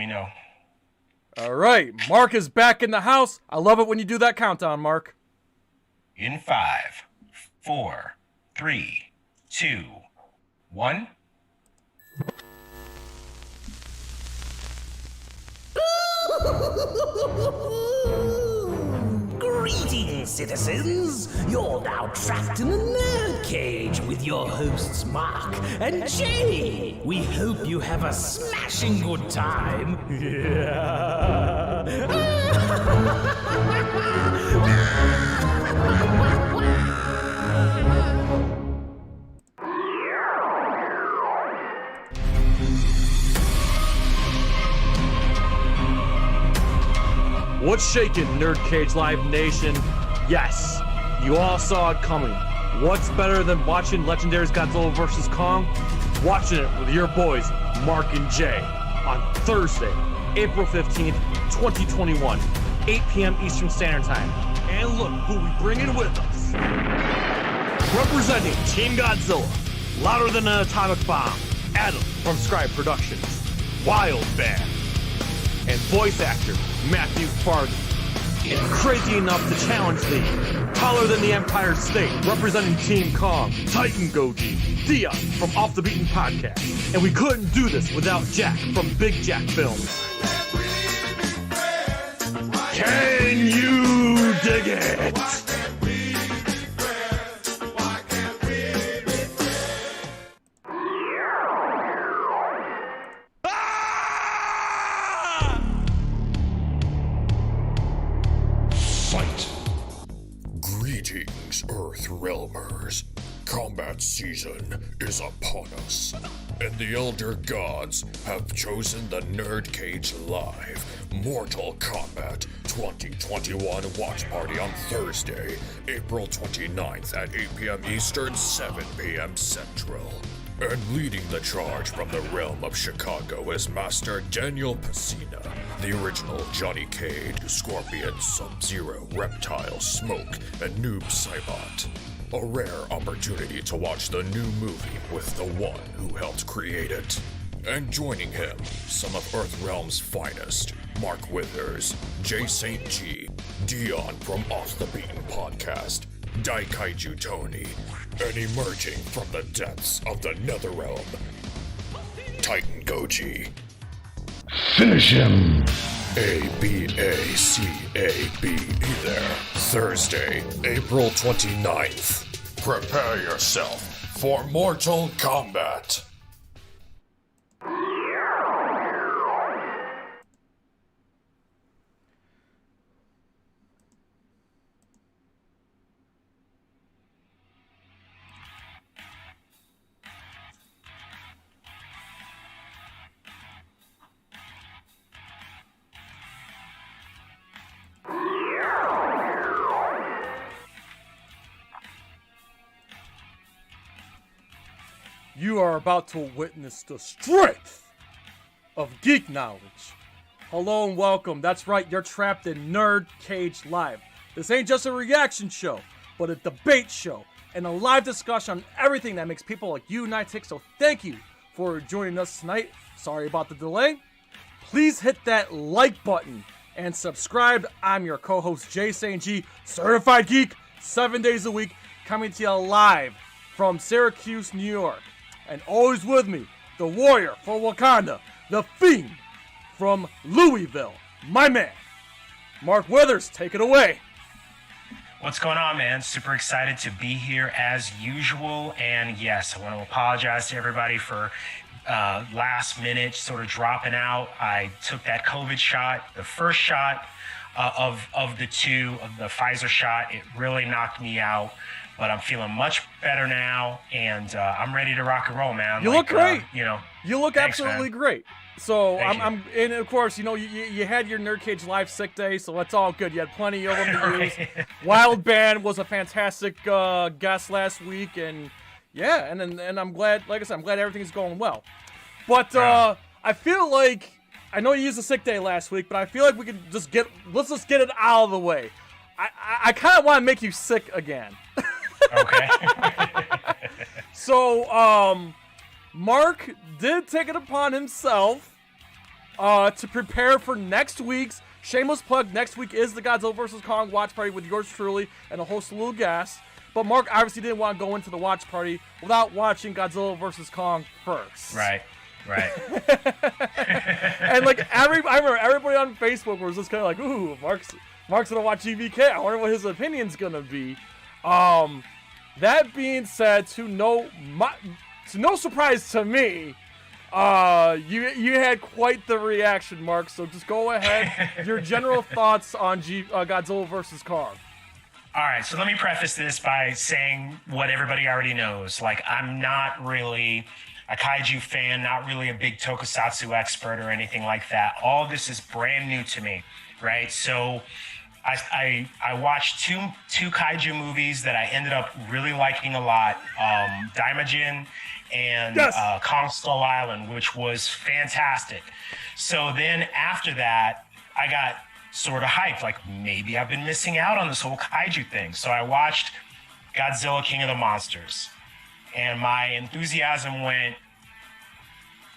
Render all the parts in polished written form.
me know. All right, Mark is back in the house. I love it when you do that countdown, Mark. In 5, 4, 3, 2, 1. Greetings, citizens! You're now trapped in the nerd cage with your hosts Marq and Jay. We hope you have a smashing good time. What's shaking, NerdCage Live Nation? Yes, you all saw it coming. What's better than watching Legendary's Godzilla vs. Kong? Watching it with your boys, Marq and Jay, on Thursday, April 15th, 2021, 8 p.m. Eastern Standard Time. And look who we bringing with us. Representing Team Godzilla, louder than an atomic bomb, Adam from Scrye Productions, Wild Band, and voice actor Matthew Farden. And crazy enough to challenge thee, taller than the Empire State, representing Team Kong, Titan Goji, Thea from Off the Beaten Podcast. And we couldn't do this without Jack from Big Jack Films. Can you dig it? Greetings, Earth Realmers. Combat season is upon us, and the Elder Gods have chosen the NerdCage Live Mortal Kombat 2021 watch party on Thursday, April 29th at 8 p.m. Eastern, 7 p.m. Central. And leading the charge from the realm of Chicago is Master Daniel Pesina, the original Johnny Cage, Scorpion, Sub-Zero, Reptile, Smoke, and Noob Saibot. A rare opportunity to watch the new movie with the one who helped create it. And joining him, some of Earthrealm's finest, Mark Withers, Jay St. G, Dion from Off the Beaten Podcast, Daikaiju Tony, and emerging from the depths of the Netherrealm, Titan Goji. Finish him! A-B-A-C-A-B there. Thursday, April 29th. Prepare yourself for Mortal Kombat. You are about to witness the strength of geek knowledge. Hello and welcome. That's right, you're trapped in NerdCage Live. This ain't just a reaction show, but a debate show and a live discussion on everything that makes people like you and I tick. So thank you for joining us tonight. Sorry about the delay. Please hit that like button and subscribe. I'm your co-host Jay St. G, certified geek, 7 days a week, coming to you live from Syracuse, New York. And always with me, the warrior for Wakanda, the fiend from Louisville, my man, Mark Withers. Take it away. What's going on, man? Super excited to be here as usual. And yes, I want to apologize to everybody for last minute sort of dropping out. I took that COVID shot, the first shot of the two, of the Pfizer shot. It really knocked me out. But I'm feeling much better now, and I'm ready to rock and roll, man. You look great. You look thanks, absolutely man. great. So Thank you. and of course, you had your NerdCage Live sick day, so that's all good. You had plenty of them to use. Wild Band was a fantastic guest last week, and yeah, and I'm glad. Like I said, I'm glad everything's going well. But I feel like I know you used a sick day last week, but I feel like we could let's just get it out of the way. I kind of want to make you sick again. Okay. So, Mark did take it upon himself to prepare for next week's shameless plug. Next week is the Godzilla vs. Kong watch party with yours truly and a host of little guests. But Mark obviously didn't want to go into the watch party without watching Godzilla vs. Kong first. Right. And like I remember everybody on Facebook was just kind of like, ooh, Mark's gonna watch GVK. I wonder what his opinion's gonna be. That being said, to no surprise to me, you had quite the reaction, Mark. So just go ahead. Your general thoughts on Godzilla vs. Kong. All right, so let me preface this by saying what everybody already knows. Like, I'm not really a kaiju fan, not really a big tokusatsu expert or anything like that. All this is brand new to me, right? So I watched two kaiju movies that I ended up really liking a lot, Daimajin and Kong Skull Island, which was fantastic. So then after that, I got sort of hyped, like maybe I've been missing out on this whole kaiju thing. So I watched Godzilla King of the Monsters, and my enthusiasm went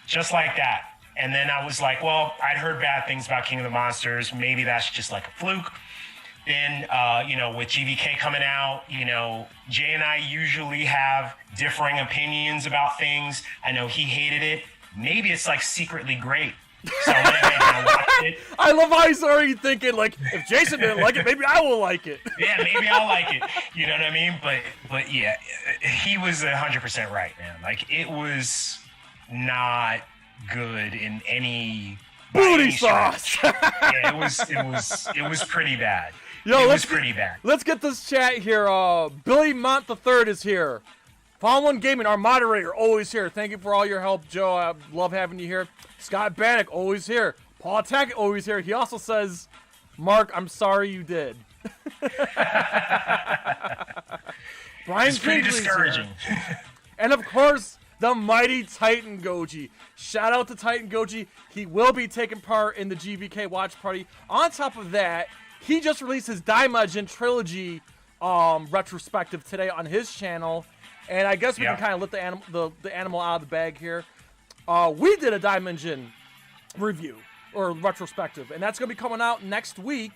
just like that. And then I was like, well, I'd heard bad things about King of the Monsters. Maybe that's just like a fluke. Then, with GVK coming out, Jay and I usually have differing opinions about things. I know he hated it. Maybe it's like secretly great. So I went ahead and watched it. I love how he's already thinking, like, if Jason didn't like it, maybe I will like it. Yeah, maybe I'll like it. You know what I mean? But yeah, he was 100% right, man. Like, it was not good in any booty sauce. Yeah, it was pretty bad. Yo, it was pretty bad. Let's get this chat here. Billy Mont III is here. Fallen Gaming, our moderator, always here. Thank you for all your help, Joe. I love having you here. Scott Bannock, always here. Paul Tackett, always here. He also says, Mark, I'm sorry you did. Brian It's pretty Kingsley's discouraging. here. And of course, the mighty Titan Goji. Shout out to Titan Goji. He will be taking part in the GVK watch party. On top of that, he just released his Daimajin trilogy retrospective today on his channel. And I guess we can kind of let the animal out of the bag here. We did a Daimajin review or retrospective, and that's going to be coming out next week.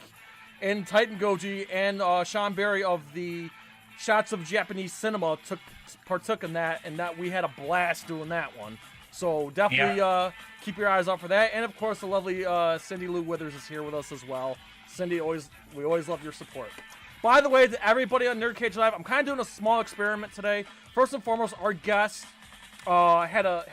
And Titan Goji and Sean Barry of the Shots of Japanese Cinema partook in that, and that we had a blast doing that one. So definitely keep your eyes out for that. And of course, the lovely Cindy Lou Withers is here with us as well. Cindy, we always love your support. By the way, to everybody on NerdCage Live, I'm kind of doing a small experiment today. First and foremost, our guest had a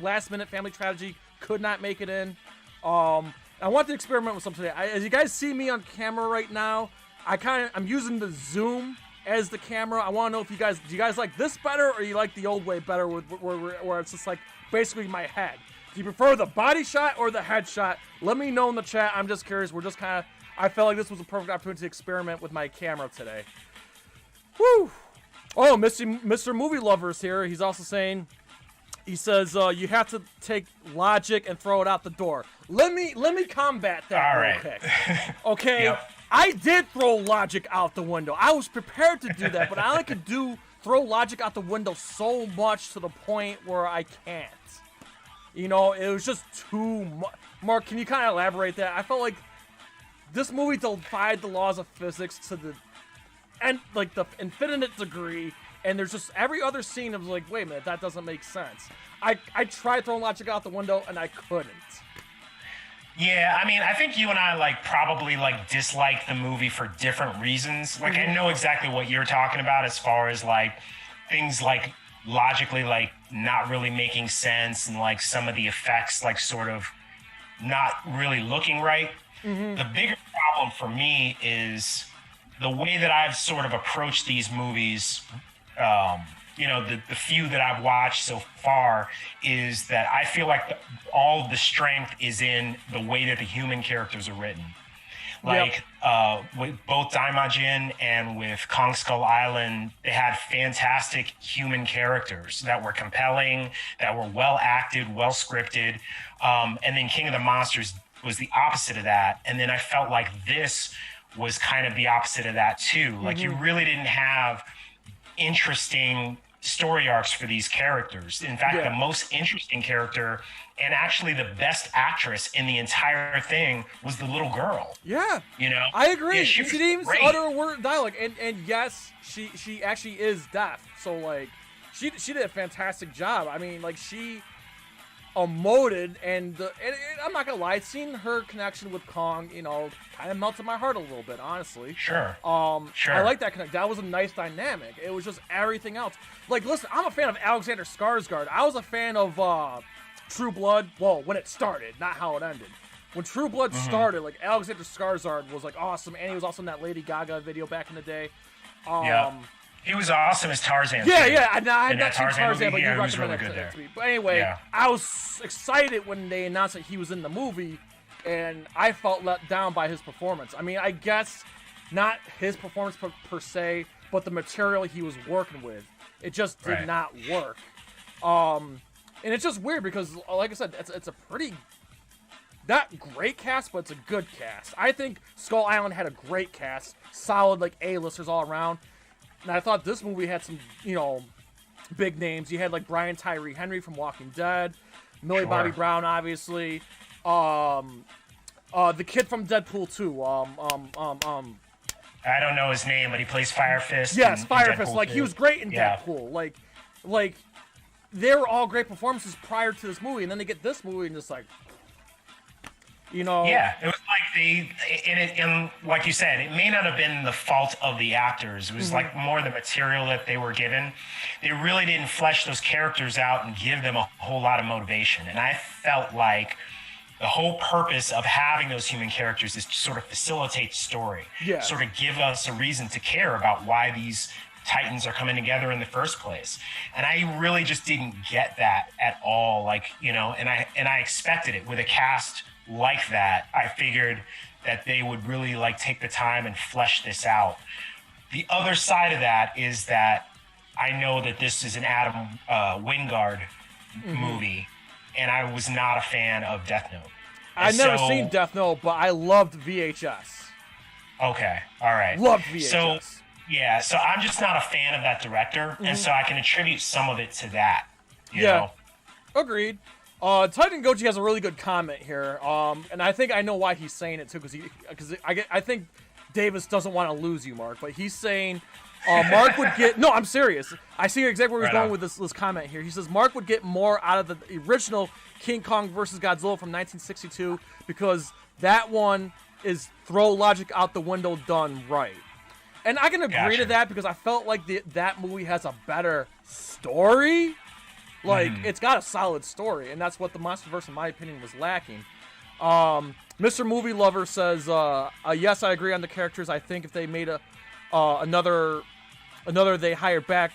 last-minute family tragedy, could not make it in. I want to experiment with something today. As you guys see me on camera right now, I'm using the zoom as the camera. I want to know if do you guys like this better, or you like the old way better, where it's just like basically my head? Do you prefer the body shot or the head shot? Let me know in the chat. I'm just curious. We're just kind of. I felt like this was a perfect opportunity to experiment with my camera today. Woo! Oh, Mr. Movie Lover is here. He's also saying, he says, you have to take logic and throw it out the door. Let me combat that real quick. Okay? Yep. I did throw logic out the window. I was prepared to do that, but I only could throw logic out the window so much to the point where I can't. It was just too much. Mark, can you kind of elaborate that? I felt like this movie defied the laws of physics to the infinite degree, and there's just every other scene of like, wait a minute, that doesn't make sense. I tried throwing logic out the window, and I couldn't. Yeah, I mean, I think you and I probably dislike the movie for different reasons. Like, I know exactly what you're talking about as far as things logically not really making sense, and some of the effects sort of not really looking right. Mm-hmm. The bigger problem for me is the way that I've sort of approached these movies, the few that I've watched so far, is that I feel like all of the strength is in the way that the human characters are written. With both Daimajin and with Kong Skull Island, they had fantastic human characters that were compelling, that were well acted, well scripted. And then King of the Monsters was the opposite of that. And then I felt like this was kind of the opposite of that too. You really didn't have interesting story arcs for these characters. In fact, the most interesting character and actually the best actress in the entire thing was the little girl. Yeah. You know? I agree. Yeah, she didn't even utter a word of dialogue. And yes, she actually is deaf. So, like, she did a fantastic job. I mean, like, she emoted, and I'm not gonna lie, seeing her connection with Kong, you know, kind of melted my heart a little bit, honestly. Sure. I like that connect. That was a nice dynamic. It was just everything else. Like, listen, I'm a fan of Alexander Skarsgård. I was a fan of True Blood. Well, when it started, not how it ended. When True Blood started, like, Alexander Skarsgård was like awesome, and he was also in that Lady Gaga video back in the day. He was awesome as Tarzan. Yeah, too. I had not seen Tarzan Tarzan, movie, but you he was recommended really good it to there. me. But anyway, I was excited when they announced that he was in the movie, and I felt let down by his performance. I mean, I guess not his performance per se, but the material he was working with. It just did not work. And it's just weird because, like I said, it's a pretty... not great cast, but it's a good cast. I think Skull Island had a great cast. Solid, like, A-listers all around. And I thought this movie had some, you know, big names. You had, like, Brian Tyree Henry from Walking Dead. Millie Bobby Brown, obviously. The kid from Deadpool 2. I don't know his name, but he plays Fire Fist. Yes, Fire Fist. Like, he was great in Deadpool. Like, they were all great performances prior to this movie, and then they get this movie and just, like... You know, yeah, it was like and like you said, it may not have been the fault of the actors. It was like more the material that they were given. They really didn't flesh those characters out and give them a whole lot of motivation. And I felt like the whole purpose of having those human characters is to sort of facilitate story, sort of give us a reason to care about why these Titans are coming together in the first place. And I really just didn't get that at all. Like, you know, and I expected it with a cast like that. I figured that they would really like take the time and flesh this out. The other side of that is that I know that this is an Adam Wingard movie, and I was not a fan of Death Note. I've never seen Death Note, but I loved VHS. Okay, all right. Loved VHS. So I'm just not a fan of that director, and so I can attribute some of it to that. You know? Agreed. Titan Goji has a really good comment here, and I think I know why he's saying it too, because I think Davis doesn't want to lose you, Mark, but he's saying Mark would get... No, I'm serious. I see exactly where he's going with this comment here. He says Mark would get more out of the original King Kong versus Godzilla from 1962 because that one is throw logic out the window done right. And I can agree to that because I felt like that movie has a better story. Like, it's got a solid story, and that's what the MonsterVerse, in my opinion, was lacking. Mr. Movie Lover says, yes, I agree on the characters. I think if they made another they hired back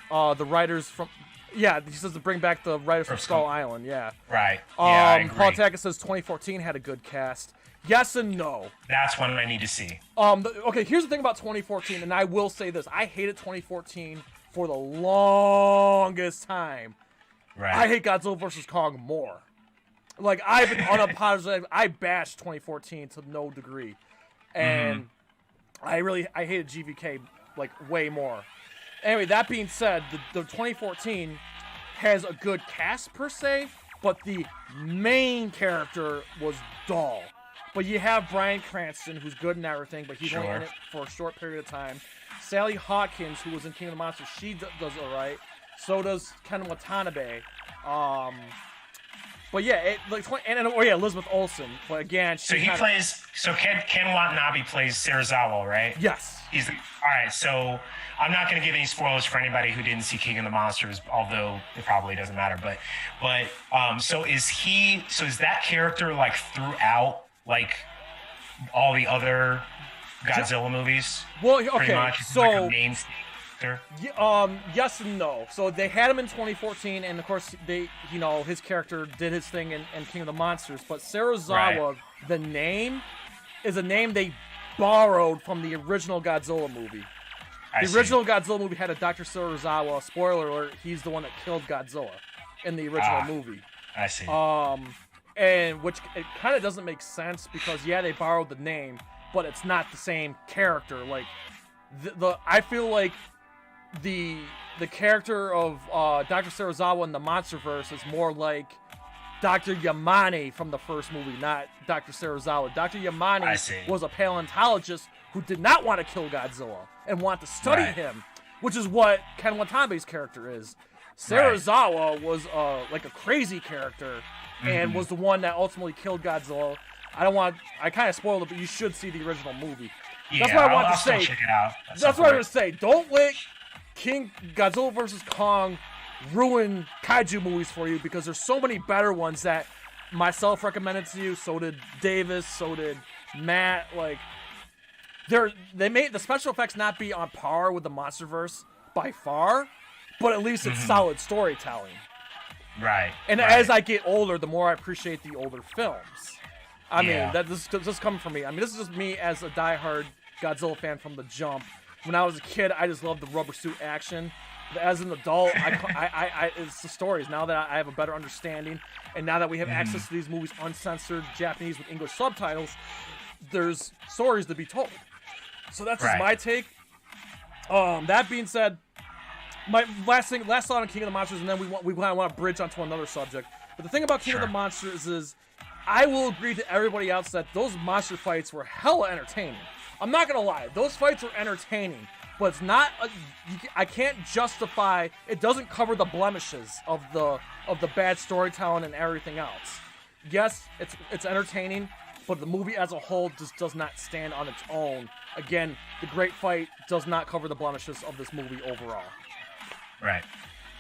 the writers from... Yeah, he says to bring back the writers from Skull Island, Right. I agree. Paul Tackett says 2014 had a good cast. Yes and no. That's one I need to see. Okay, here's the thing about 2014, and I will say this. I hated 2014 for the longest time. Right. I hate Godzilla vs. Kong more. Like, I've been unapologetic. I bashed 2014 to no degree. And I hated GVK, like, way more. Anyway, that being said, the 2014 has a good cast, per se, but the main character was dull. But you have Bryan Cranston, who's good in everything, but he's only in it for a short period of time. Sally Hawkins, who was in King of the Monsters, she does all right. So does Ken Watanabe. But yeah, Elizabeth Olsen. But again, Ken Watanabe plays Serizawa, right? Yes. All right. So I'm not going to give any spoilers for anybody who didn't see King of the Monsters, although it probably doesn't matter. But so is that character like throughout like all the other Godzilla movies? Well, okay. Pretty much. So. Like a main yes and no. So they had him in 2014, and of course his character did his thing in King of the Monsters. But Serizawa, the name, is a name they borrowed from the original Godzilla movie. The original Godzilla movie had a Dr. Serizawa. Spoiler alert: he's the one that killed Godzilla in the original movie. I see. And which it kind of doesn't make sense because they borrowed the name, but it's not the same character. Like I feel like the the character of Dr. Serizawa in the MonsterVerse is more like Dr. Yamane from the first movie, not Dr. Serizawa. Dr. Yamane was a paleontologist who did not want to kill Godzilla and want to study him, which is what Ken Watabe's character is. Serizawa was like a crazy character and was the one that ultimately killed Godzilla. I kind of spoiled it, but you should see the original movie. Yeah, that's what I want to say. Check it out. That's what I was going to say. Don't let Godzilla vs. Kong ruin kaiju movies for you, because there's so many better ones that myself recommended to you. So did Davis. So did Matt. Like, they made the special effects not be on par with the MonsterVerse by far, but at least it's solid storytelling. Right. And as I get older, the more I appreciate the older films. I mean, this is coming from me. I mean, this is just me as a diehard Godzilla fan from the jump. When I was a kid, I just loved the rubber suit action. As an adult, it's the stories. Now that I have a better understanding, and now that we have access to these movies uncensored, Japanese with English subtitles, there's stories to be told. So that's just my take. That being said, my last thought on King of the Monsters, and then we want to bridge onto another subject. But the thing about King of the Monsters is, I will agree to everybody else that those monster fights were hella entertaining. I'm not gonna lie, those fights were entertaining, but it's not. I can't justify. It doesn't cover the blemishes of the bad storytelling and everything else. Yes, it's entertaining, but the movie as a whole just does not stand on its own. Again, the great fight does not cover the blemishes of this movie overall. Right.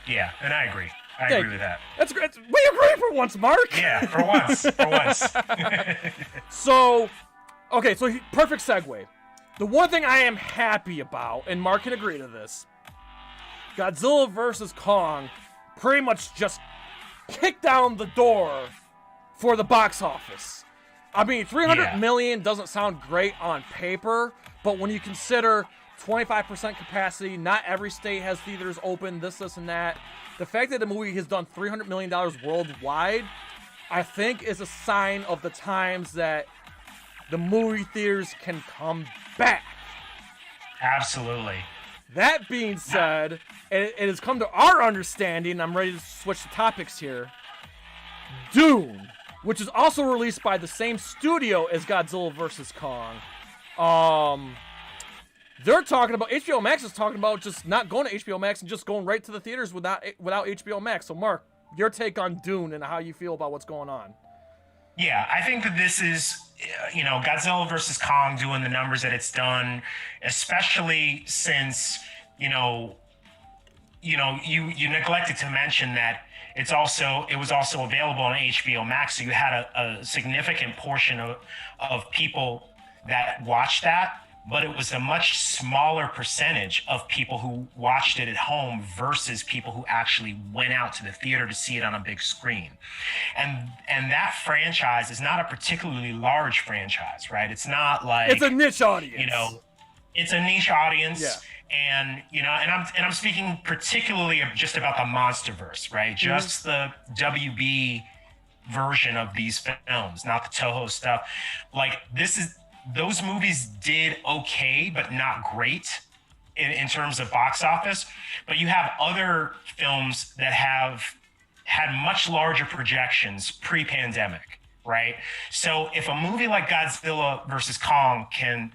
Yeah, and I agree. I agree with that. That's great. We agree for once, Mark. Yeah, for once. For once. So perfect segue. The one thing I am happy about, and Mark can agree to this, Godzilla vs. Kong pretty much just kicked down the door for the box office. I mean, 300 million doesn't sound great on paper, but when you consider 25% capacity, not every state has theaters open, this, and that, the fact that the movie has done $300 million worldwide, I think is a sign of the times that the movie theaters can come back. Absolutely. That being said, it has come to our understanding, I'm ready to switch the topics here, Dune, which is also released by the same studio as Godzilla vs. Kong. They're talking about, HBO Max is talking about just not going to HBO Max and just going right to the theaters without HBO Max. So Mark, your take on Dune and how you feel about what's going on. Yeah, I think that this is, Godzilla vs. Kong doing the numbers that it's done, especially since, you neglected to mention that it was also available on HBO Max. So you had a significant portion of people that watched that, but it was a much smaller percentage of people who watched it at home versus people who actually went out to the theater to see it on a big screen. And that franchise is not a particularly large franchise, right? It's not like, it's a niche audience. It's a niche audience. Yeah. And I'm speaking particularly just about the MonsterVerse, right? Just the WB version of these films, not the Toho stuff. Like, those movies did okay, but not great in terms of box office. But you have other films that have had much larger projections pre-pandemic, right? So if a movie like Godzilla versus Kong can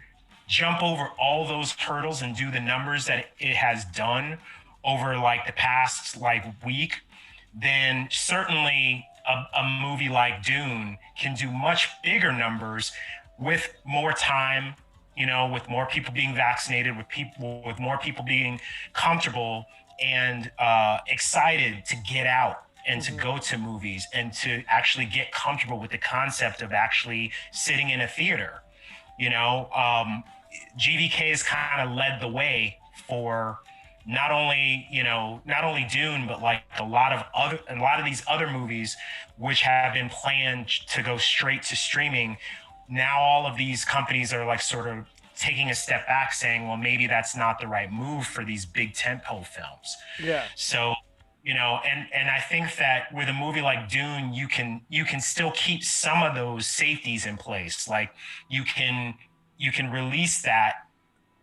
jump over all those hurdles and do the numbers that it has done over like the past week, then certainly a movie like Dune can do much bigger numbers with more time, with more people being vaccinated, with more people being comfortable and excited to get out and to go to movies and to actually get comfortable with the concept of actually sitting in a theater. GVK has kind of led the way for not only Dune, but like a lot of these other movies which have been planned to go straight to streaming. Now all of these companies are like sort of taking a step back, saying, well, maybe that's not the right move for these big tentpole films. Yeah. So, and I think that with a movie like Dune, you can still keep some of those safeties in place. Like you can release that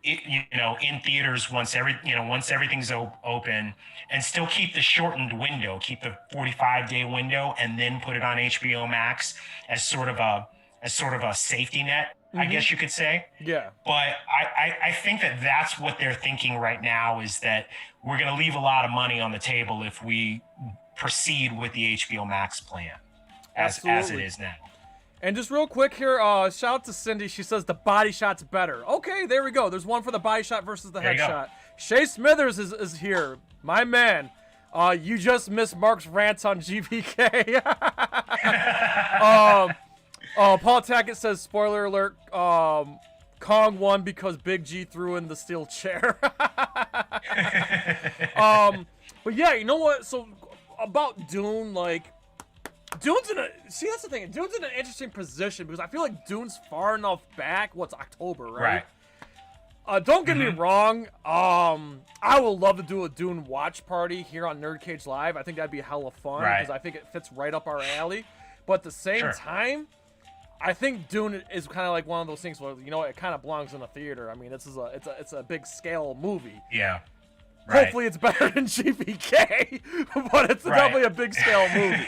in theaters once everything's open, and still keep the shortened window, keep the 45-day window, and then put it on HBO Max as sort of a safety net, I guess you could say. Yeah. But I think that that's what they're thinking right now, is that we're going to leave a lot of money on the table if we proceed with the HBO Max plan as it is now. And just real quick here, shout out to Cindy. She says the body shot's better. Okay, there we go. There's one for the body shot versus the headshot. Shay Smithers is here. My man. You just missed Mark's rants on GVK. Paul Tackett says, spoiler alert, Kong won because Big G threw in the steel chair. But yeah, you know what? So about Dune, like, that's the thing. Dune's in an interesting position because I feel like Dune's far enough back. What's October, right? Don't get me wrong. I would love to do a Dune watch party here on NerdCage Live. I think that'd be hella fun because I think it fits right up our alley. But at the same time, I think Dune is kind of like one of those things where, you know, it kind of belongs in a theater. I mean, it's a big scale movie. Yeah. Hopefully it's better than GVK, but it's definitely a big scale movie.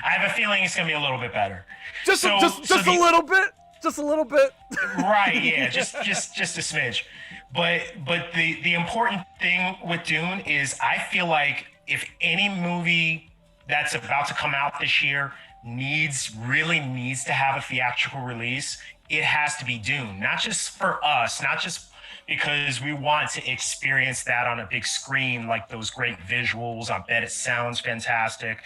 I have a feeling it's gonna be a little bit better. Just a little bit. Just a little bit. Right, yeah, just a smidge. But the important thing with Dune is I feel like if any movie that's about to come out this year really needs to have a theatrical release, it has to be Dune. Not just for us, not just because we want to experience that on a big screen, like those great visuals. I bet it sounds fantastic.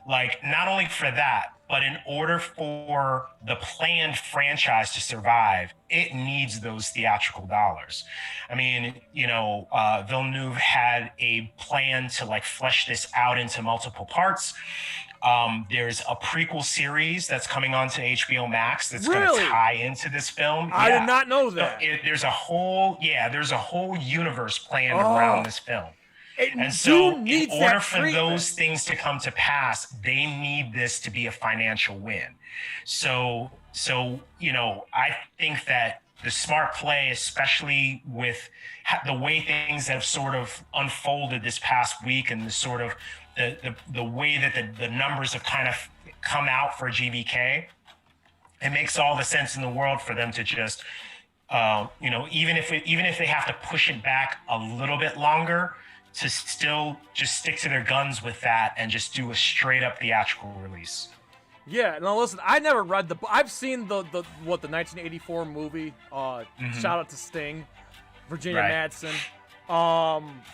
Like, not only for that, but in order for the planned franchise to survive, it needs those theatrical dollars. I mean, Villeneuve had a plan to like flesh this out into multiple parts. There's a prequel series that's coming onto HBO Max that's going to tie into this film. I did not know that. So there's a whole universe planned around this film. And so in order for those things to come to pass, they need this to be a financial win. So I think that the smart play, especially with the way things have sort of unfolded this past week and the sort of the way that the numbers have kind of come out for GVK, it makes all the sense in the world for them to just, even if they have to push it back a little bit longer, to still just stick to their guns with that and just do a straight up theatrical release. Yeah, no, listen, I never read the book. I've seen the 1984 movie. Shout out to Sting, Virginia Madsen.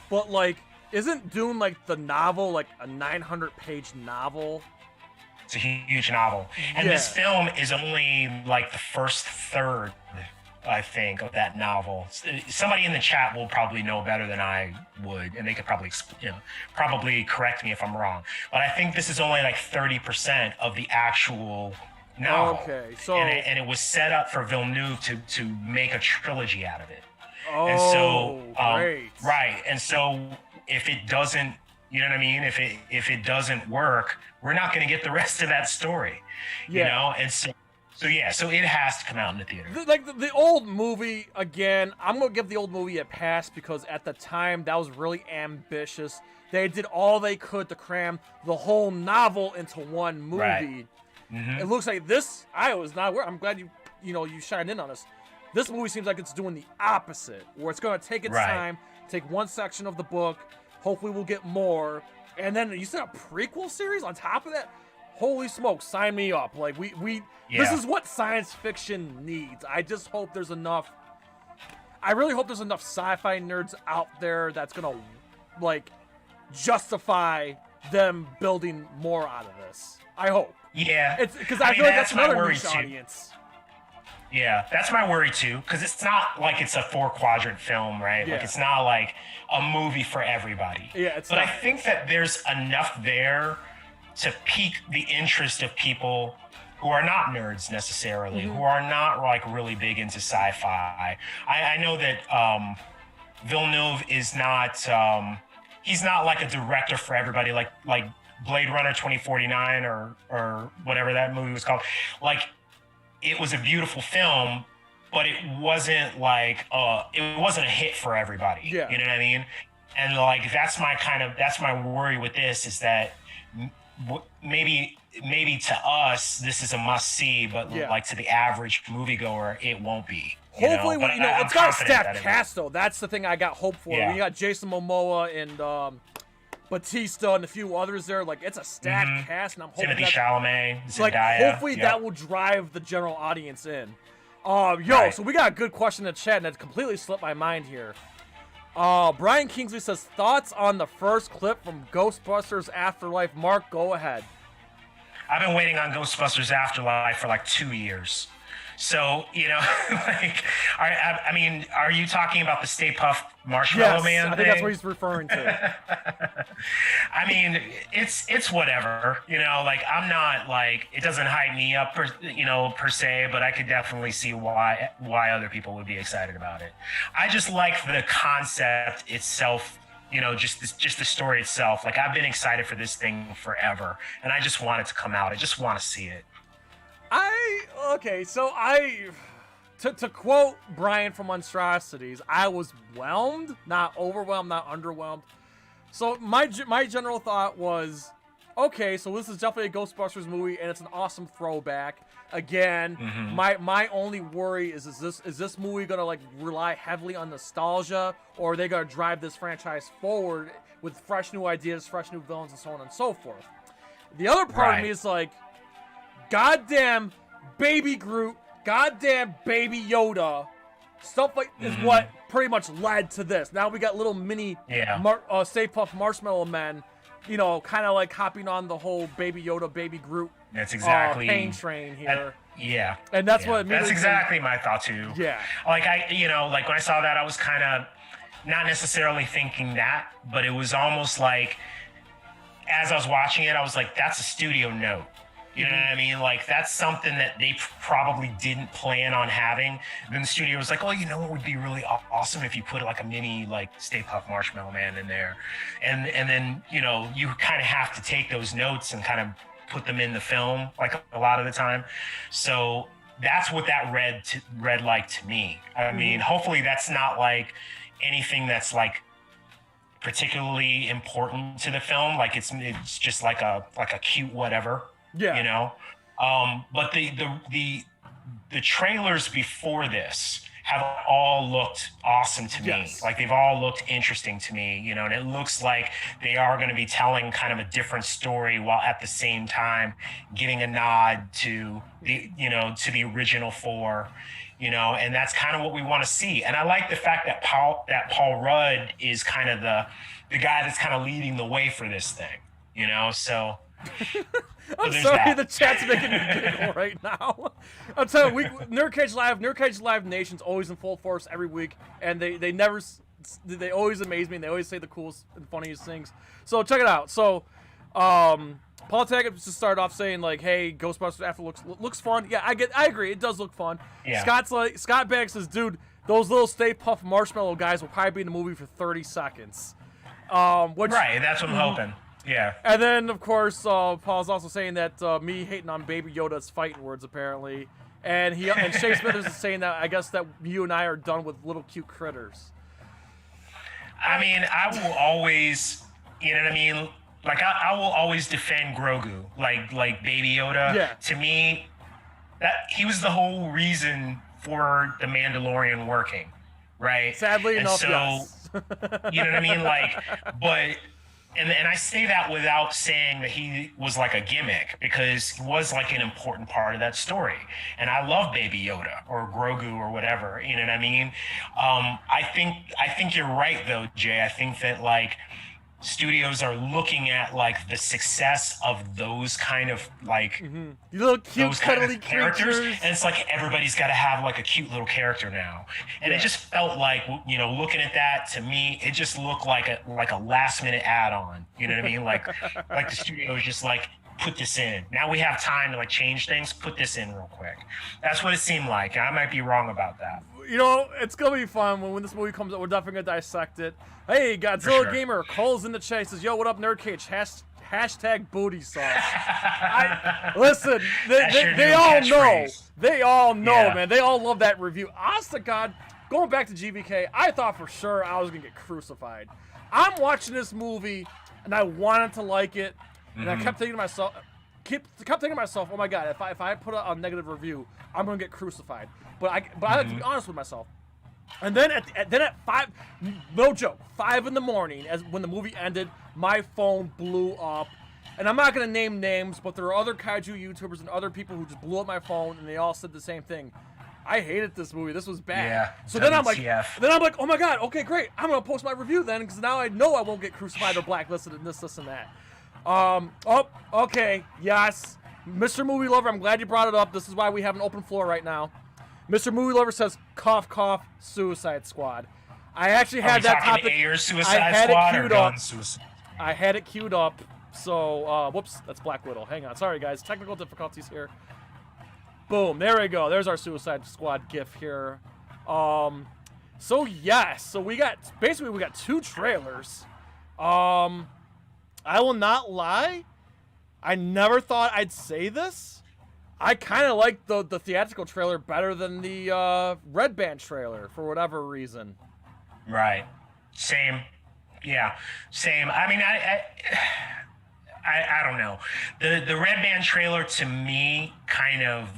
But like, isn't Dune like the novel, like a 900-page novel? It's a huge novel, and this film is only like the first third, I think, of that novel. Somebody in the chat will probably know better than I would, and they could probably correct me if I'm wrong. But I think this is only like 30% of the actual novel. Okay, so and it was set up for Villeneuve to make a trilogy out of it. Oh, and so, great. Right, and so if it doesn't, you know what I mean? If it doesn't work, we're not going to get the rest of that story. You know, and so it has to come out in the theater. The old movie, again, I'm going to give the old movie a pass because at the time that was really ambitious. They did all they could to cram the whole novel into one movie. Right. Mm-hmm. It looks like this, I was not aware. I'm glad you shined in on this. This movie seems like it's doing the opposite, where it's going to take its time, take one section of the book, hopefully we'll get more, and then you said a prequel series on top of that? Holy smoke, sign me up. Like, this is what science fiction needs. I just hope there's enough, I really hope there's enough sci-fi nerds out there that's gonna, like, justify them building more out of this. I hope. Yeah. It's because I feel like that's another niche audience. Yeah, that's my worry too, because it's not like it's a 4-quadrant film, right? Yeah. Like, it's not like a movie for everybody. Yeah, but I think that there's enough there to pique the interest of people who are not nerds necessarily, who are not like really big into sci-fi. I know that Villeneuve is not, he's not like a director for everybody, like Blade Runner 2049 or whatever that movie was called. Like, it was a beautiful film, but it wasn't like it wasn't a hit for everybody. Yeah. You know what I mean? And like that's my worry with this is that maybe to us this is a must see, but like to the average moviegoer it won't be. Hopefully, it's got a stacked cast though. That's the thing I got hope for. Yeah. We got Jason Momoa and Batista and a few others there. Like it's a stacked cast, and I'm hoping Timothy Chalamet, Zendaya. Like hopefully that will drive the general audience in. Right. So we got a good question in the chat, and it completely slipped my mind here. Brian Kingsley says, thoughts on the first clip from Ghostbusters Afterlife. Mark, go ahead. I've been waiting on Ghostbusters Afterlife for like 2 years. So, like, I mean, are you talking about the Stay Puft Marshmallow Man thing? I think that's what he's referring to. I mean, it's whatever, like I'm not like, it doesn't hype me up per se, but I could definitely see why other people would be excited about it. I just like the concept itself, just the story itself. Like I've been excited for this thing forever and I just want it to come out. I just want to see it. To quote Brian from Monstrosities, I was whelmed, not overwhelmed, not underwhelmed. So my general thought was, okay, so this is definitely a Ghostbusters movie, and it's an awesome throwback. Again, my only worry is this movie gonna like rely heavily on nostalgia, or are they gonna drive this franchise forward with fresh new ideas, fresh new villains, and so on and so forth? The other part of me is like, goddamn Baby Groot, goddamn Baby Yoda, stuff like is what pretty much led to this. Now we got little mini Stay Puft Marshmallow Men, kind of like hopping on the whole Baby Yoda, Baby Groot. That's exactly pain train here. And that's what. That's exactly my thought too. Yeah. Like like when I saw that, I was kind of not necessarily thinking that, but it was almost like as I was watching it, I was like, that's a studio note. You know what I mean? Like, that's something that they probably didn't plan on having. Then the studio was like, oh, what would be really awesome if you put like a mini, like, Stay Puft Marshmallow Man in there. And then, you kind of have to take those notes and kind of put them in the film, like, a lot of the time. So that's what that read like to me. I mean, hopefully that's not, like, anything that's, like, particularly important to the film. Like, it's just like a cute whatever. Yeah. But the trailers before this have all looked awesome to me. Like they've all looked interesting to me, and it looks like they are going to be telling kind of a different story while at the same time giving a nod to the original four, and that's kind of what we want to see. And I like the fact that Paul Rudd is kind of the guy that's kind of leading the way for this thing, so. I'm sorry, the chat's making me giggle right now. I'm telling you, NerdCage Live Nation's always in full force every week, and they always amaze me, and they always say the coolest and funniest things. So check it out. So, Paul Taggart just started off saying like, "Hey, Ghostbusters After looks fun." Yeah, I agree, it does look fun. Yeah. Scott Bagg says, "Dude, those little Stay Puft Marshmallow guys will probably be in the movie for 30 seconds." That's what I'm hoping. Yeah. And then, of course, Paul's also saying that me hating on Baby Yoda's fighting words, apparently. And Shay Smithers is saying that I guess that you and I are done with little cute critters. I mean, I will always, Like, I will always defend Grogu, like Baby Yoda. Yeah. To me, that he was the whole reason for the Mandalorian working, right? Sadly and enough, so, yes. You know what I mean? Like, but... And I say that without saying that he was like a gimmick, because he was like an important part of that story. And I love Baby Yoda or Grogu or whatever, you know what I mean? I think you're right though, Jay. I think that like studios are looking at like the success of those kind of like You little cute those kind cuddly of characters, creatures. and it's like everybody's got to have like a cute little character now. And it just felt like, looking at that, to me it just looked like a last minute add-on, you know what I mean? Like the studio was just like, put this in, now we have time to like change things, put this in real quick. That's what it seemed like. I might be wrong about that. It's gonna be fun when this movie comes out. We're definitely gonna dissect it. Hey, Godzilla sure. Gamer calls in the chat. He says, "Yo, what up, NerdCage? hashtag booty sauce. Listen, they all know. They all know, man. They all love that review. Honest to God, going back to GVK, I thought for sure I was going to get crucified. I'm watching this movie, and I wanted to like it, and I kept thinking to myself, oh my God, if I put a negative review, I'm going to get crucified. But I like to be honest with myself. And then at 5, no joke, 5 in the morning, as when the movie ended, my phone blew up. And I'm not gonna name names, but there are other kaiju YouTubers and other people who just blew up my phone, and they all said the same thing. I hated this movie. This was bad. Yeah. So then I'm like, oh my God, okay, great. I'm gonna post my review then, because now I know I won't get crucified or blacklisted and this, and that. Okay, yes, Mr. Movie Lover, I'm glad you brought it up. This is why we have an open floor right now. Mr. Movie Lover says, cough, cough, Suicide Squad. I actually had that topic. I had it queued up. So, whoops, that's Black Widow. Hang on. Sorry, guys. Technical difficulties here. Boom. There we go. There's our Suicide Squad gif here. So, yes. So, we got 2 trailers. I will not lie. I never thought I'd say this. I kind of like the theatrical trailer better than the Red Band trailer for whatever reason. Right. Same. Yeah. Same. I mean, I don't know. The Red Band trailer to me kind of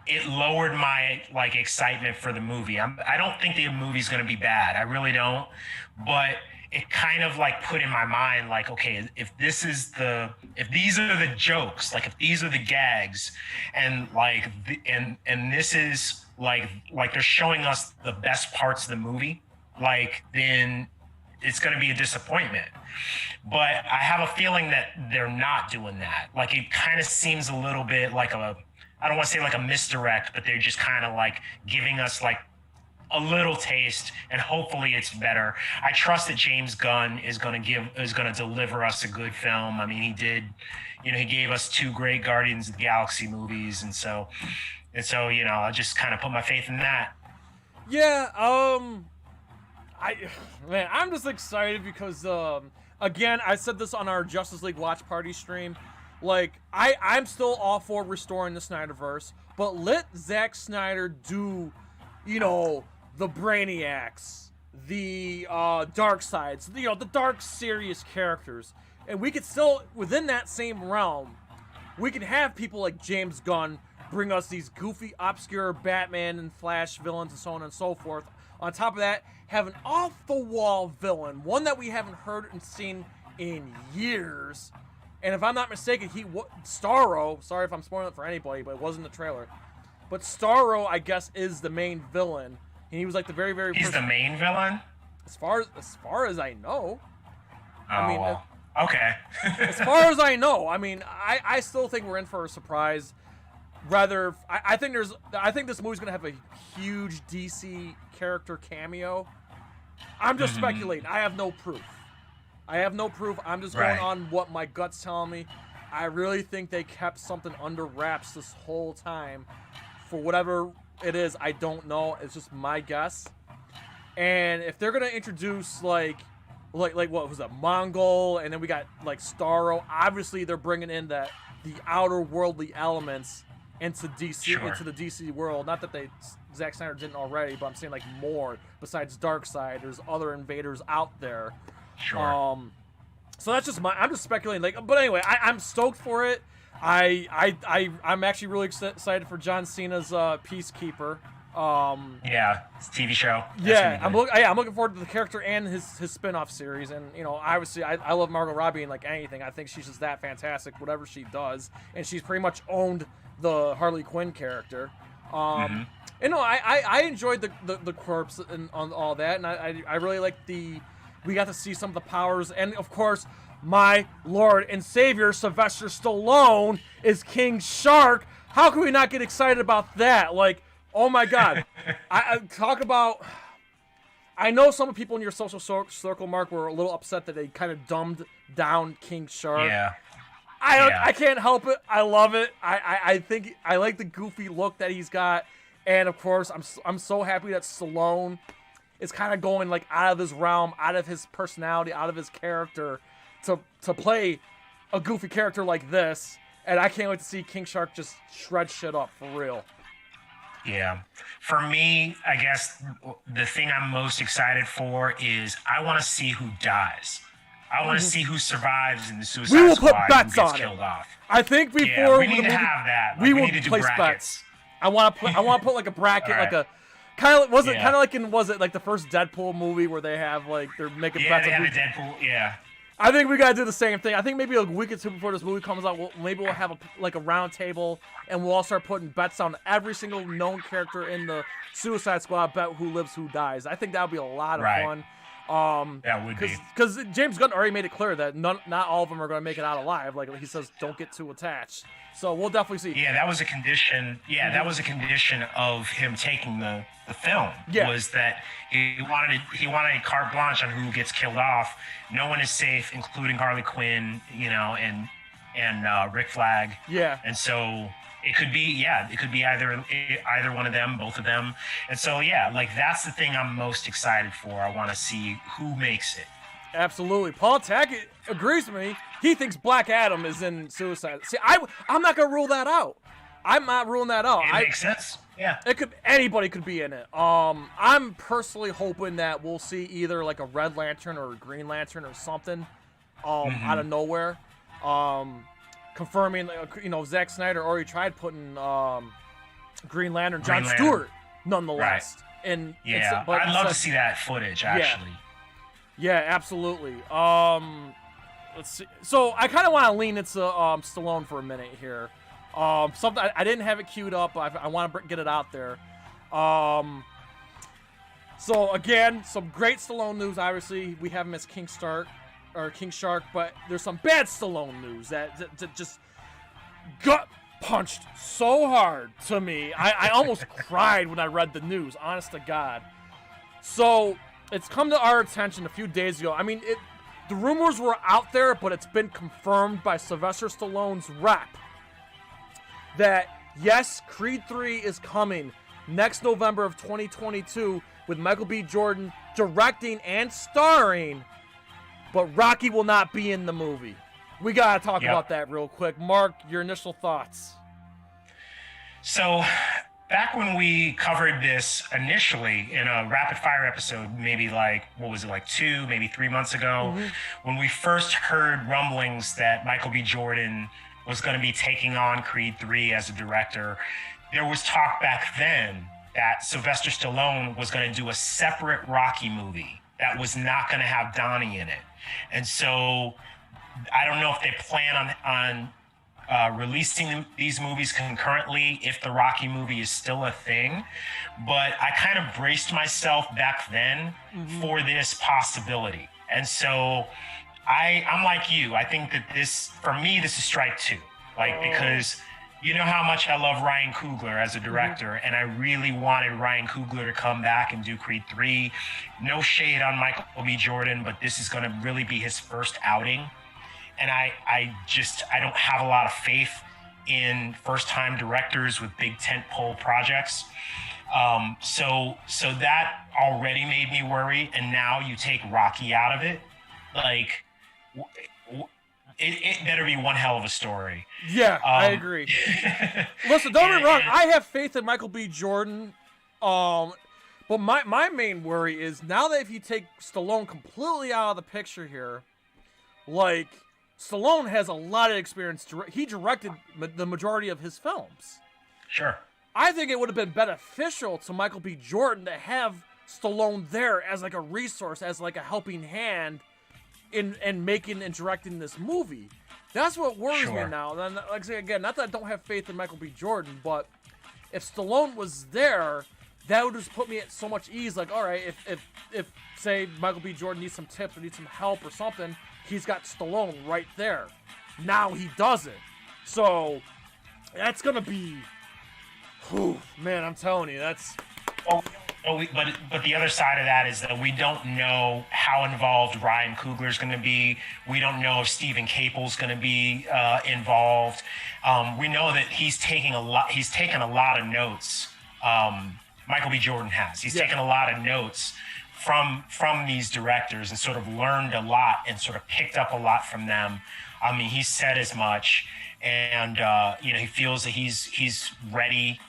it lowered my like excitement for the movie. I don't think the movie's going to be bad. I really don't. But it kind of like put in my mind like, okay, if these are the jokes, like if these are the gags, and like and this is like they're showing us the best parts of the movie, like then it's going to be a disappointment. But I have a feeling that they're not doing that. Like it kind of seems a little bit like I don't want to say like a misdirect, but they're just kind of like giving us like a little taste, and hopefully it's better. I trust that James Gunn is going to deliver us a good film. I mean, he did, he gave us 2 great Guardians of the Galaxy movies, and so I just kind of put my faith in that. Yeah, I'm just excited because again, I said this on our Justice League Watch Party stream. Like, I'm still all for restoring the Snyderverse, but let Zack Snyder do, the Brainiacs, the Dark Sides, the dark, serious characters. And we could still, within that same realm, we can have people like James Gunn bring us these goofy, obscure Batman and Flash villains and so on and so forth. On top of that, have an off-the-wall villain, one that we haven't heard and seen in years. And if I'm not mistaken, Starro, sorry if I'm spoiling it for anybody, but it wasn't the trailer. But Starro, I guess, is the main villain. And he was like the very, very He's the main villain? As far as I know. Okay. As far as I know, I mean, I still think we're in for a surprise. Rather, I think this movie's gonna have a huge DC character cameo. I'm just speculating. I have no proof. I'm just going on what my gut's telling me. I really think they kept something under wraps this whole time. For whatever it is, I don't know. It's just my guess. And if they're gonna introduce like what was that, Mongol, and then we got like Starro. Obviously, they're bringing in the outer worldly elements into DC, into the DC world. Not that Zack Snyder didn't already, but I'm saying like more. Besides Darkseid, there's other invaders out there. Sure. So that's just I'm just speculating. Like, but anyway, I'm stoked for it. I'm actually really excited for John Cena's Peacekeeper. Yeah, it's a TV show. I'm looking forward to the character and his spin-off series. And obviously I love Margot Robbie and like anything. I think she's just that fantastic, whatever she does, and she's pretty much owned the Harley Quinn character. And I enjoyed the corpse and on all that, and I really like we got to see some of the powers, and of course, my Lord and Savior Sylvester Stallone is King Shark. How can we not get excited about that? Like, oh my God! I talk about. I know some people in your social circle, Mark, were a little upset that they kind of dumbed down King Shark. Yeah. I can't help it. I love it. I think I like the goofy look that he's got, and of course, I'm so happy that Stallone is kind of going like out of his realm, out of his personality, out of his character, to play a goofy character like this, and I can't wait to see King Shark just shred shit up for real. Yeah. For me, I guess the thing I'm most excited for is I want to see who dies. I want to see who survives in the Suicide We will Squad put bets who gets on killed it. off. I think before we need the to movie, have that. Like, we will need to do place brackets. bets. I want to put like a bracket, All like right. a kind of Yeah. kind of like in was it like the first Deadpool movie where they have like they're making Yeah, bets. they on have a who- Deadpool. Yeah. I think we gotta do the same thing. I think maybe a week or two before this movie comes out, maybe we'll have a round table and we'll all start putting bets on every single known character in the Suicide Squad. Bet who lives, who dies. I think that would be a lot of fun. That would be. Because James Gunn already made it clear that not all of them are going to make it out alive. Like he says, don't get too attached. So we'll definitely see. Yeah, that was a condition. Yeah, that was a condition of him taking the film. Yeah. Was that he wanted a carte blanche on who gets killed off. No one is safe, including Harley Quinn, and Rick Flag. Yeah. And so it could be either one of them, both of them. And so like that's the thing I'm most excited for. I want to see who makes it. Absolutely. Paul Tackett agrees with me. He thinks Black Adam is in Suicide. See, I'm not gonna rule that out. I'm not ruling that out. It makes sense. Yeah. Anybody could be in it. I'm personally hoping that we'll see either like a Red Lantern or a Green Lantern or something, out of nowhere. Confirming, Zack Snyder already tried putting Green Lantern, John Stewart, nonetheless. Right. And yeah, I'd love to see that footage actually. Yeah, absolutely. Let's see. So I kind of want to lean into Stallone for a minute here. Something I didn't have it queued up. I want to get it out there. So again, some great Stallone news. Obviously, we have him as King Shark, but there's some bad Stallone news that just gut punched so hard to me. I almost cried when I read the news. Honest to God. So it's come to our attention a few days ago. I mean, the rumors were out there, but it's been confirmed by Sylvester Stallone's rep that, yes, Creed 3 is coming next November of 2022 with Michael B. Jordan directing and starring, but Rocky will not be in the movie. We got to talk about that real quick. Mark, your initial thoughts. So, back when we covered this initially in a rapid fire episode, maybe like 2, maybe 3 months ago, when we first heard rumblings that Michael B. Jordan was going to be taking on Creed 3 as a director, there was talk back then that Sylvester Stallone was going to do a separate Rocky movie that was not going to have Donnie in it. And so I don't know if they plan on releasing these movies concurrently if the Rocky movie is still a thing, but I kind of braced myself back then for this possibility. And so I'm like you. I think that for me, this is strike two. Because you know how much I love Ryan Coogler as a director, and I really wanted Ryan Coogler to come back and do Creed 3. No shade on Michael B. Jordan, but this is going to really be his first outing. And I don't have a lot of faith in first-time directors with big tentpole projects. So that already made me worry. And now you take Rocky out of it, it better be one hell of a story. Yeah, I agree. Listen, don't get me wrong. I have faith in Michael B. Jordan. But my main worry is now that if you take Stallone completely out of the picture here, Stallone has a lot of experience. He directed the majority of his films. Sure. I think it would have been beneficial to Michael B. Jordan to have Stallone there as a resource, as a helping hand in making and directing this movie. That's what worries me now. And like I say again, not that I don't have faith in Michael B. Jordan, but if Stallone was there, that would just put me at so much ease. All right, if say Michael B. Jordan needs some tips or needs some help or something, he's got Stallone right there. Now he doesn't. So that's gonna be, man, I'm telling you, that's. But the other side of that is that we don't know how involved Ryan Coogler's going to be. We don't know if Stephen Capel's going to be involved. We know that he's taken a lot of notes. Michael B. Jordan has. He's taken a lot of notes from these directors and sort of learned a lot and sort of picked up a lot from them I mean, he said as much, and you know, he feels that he's ready.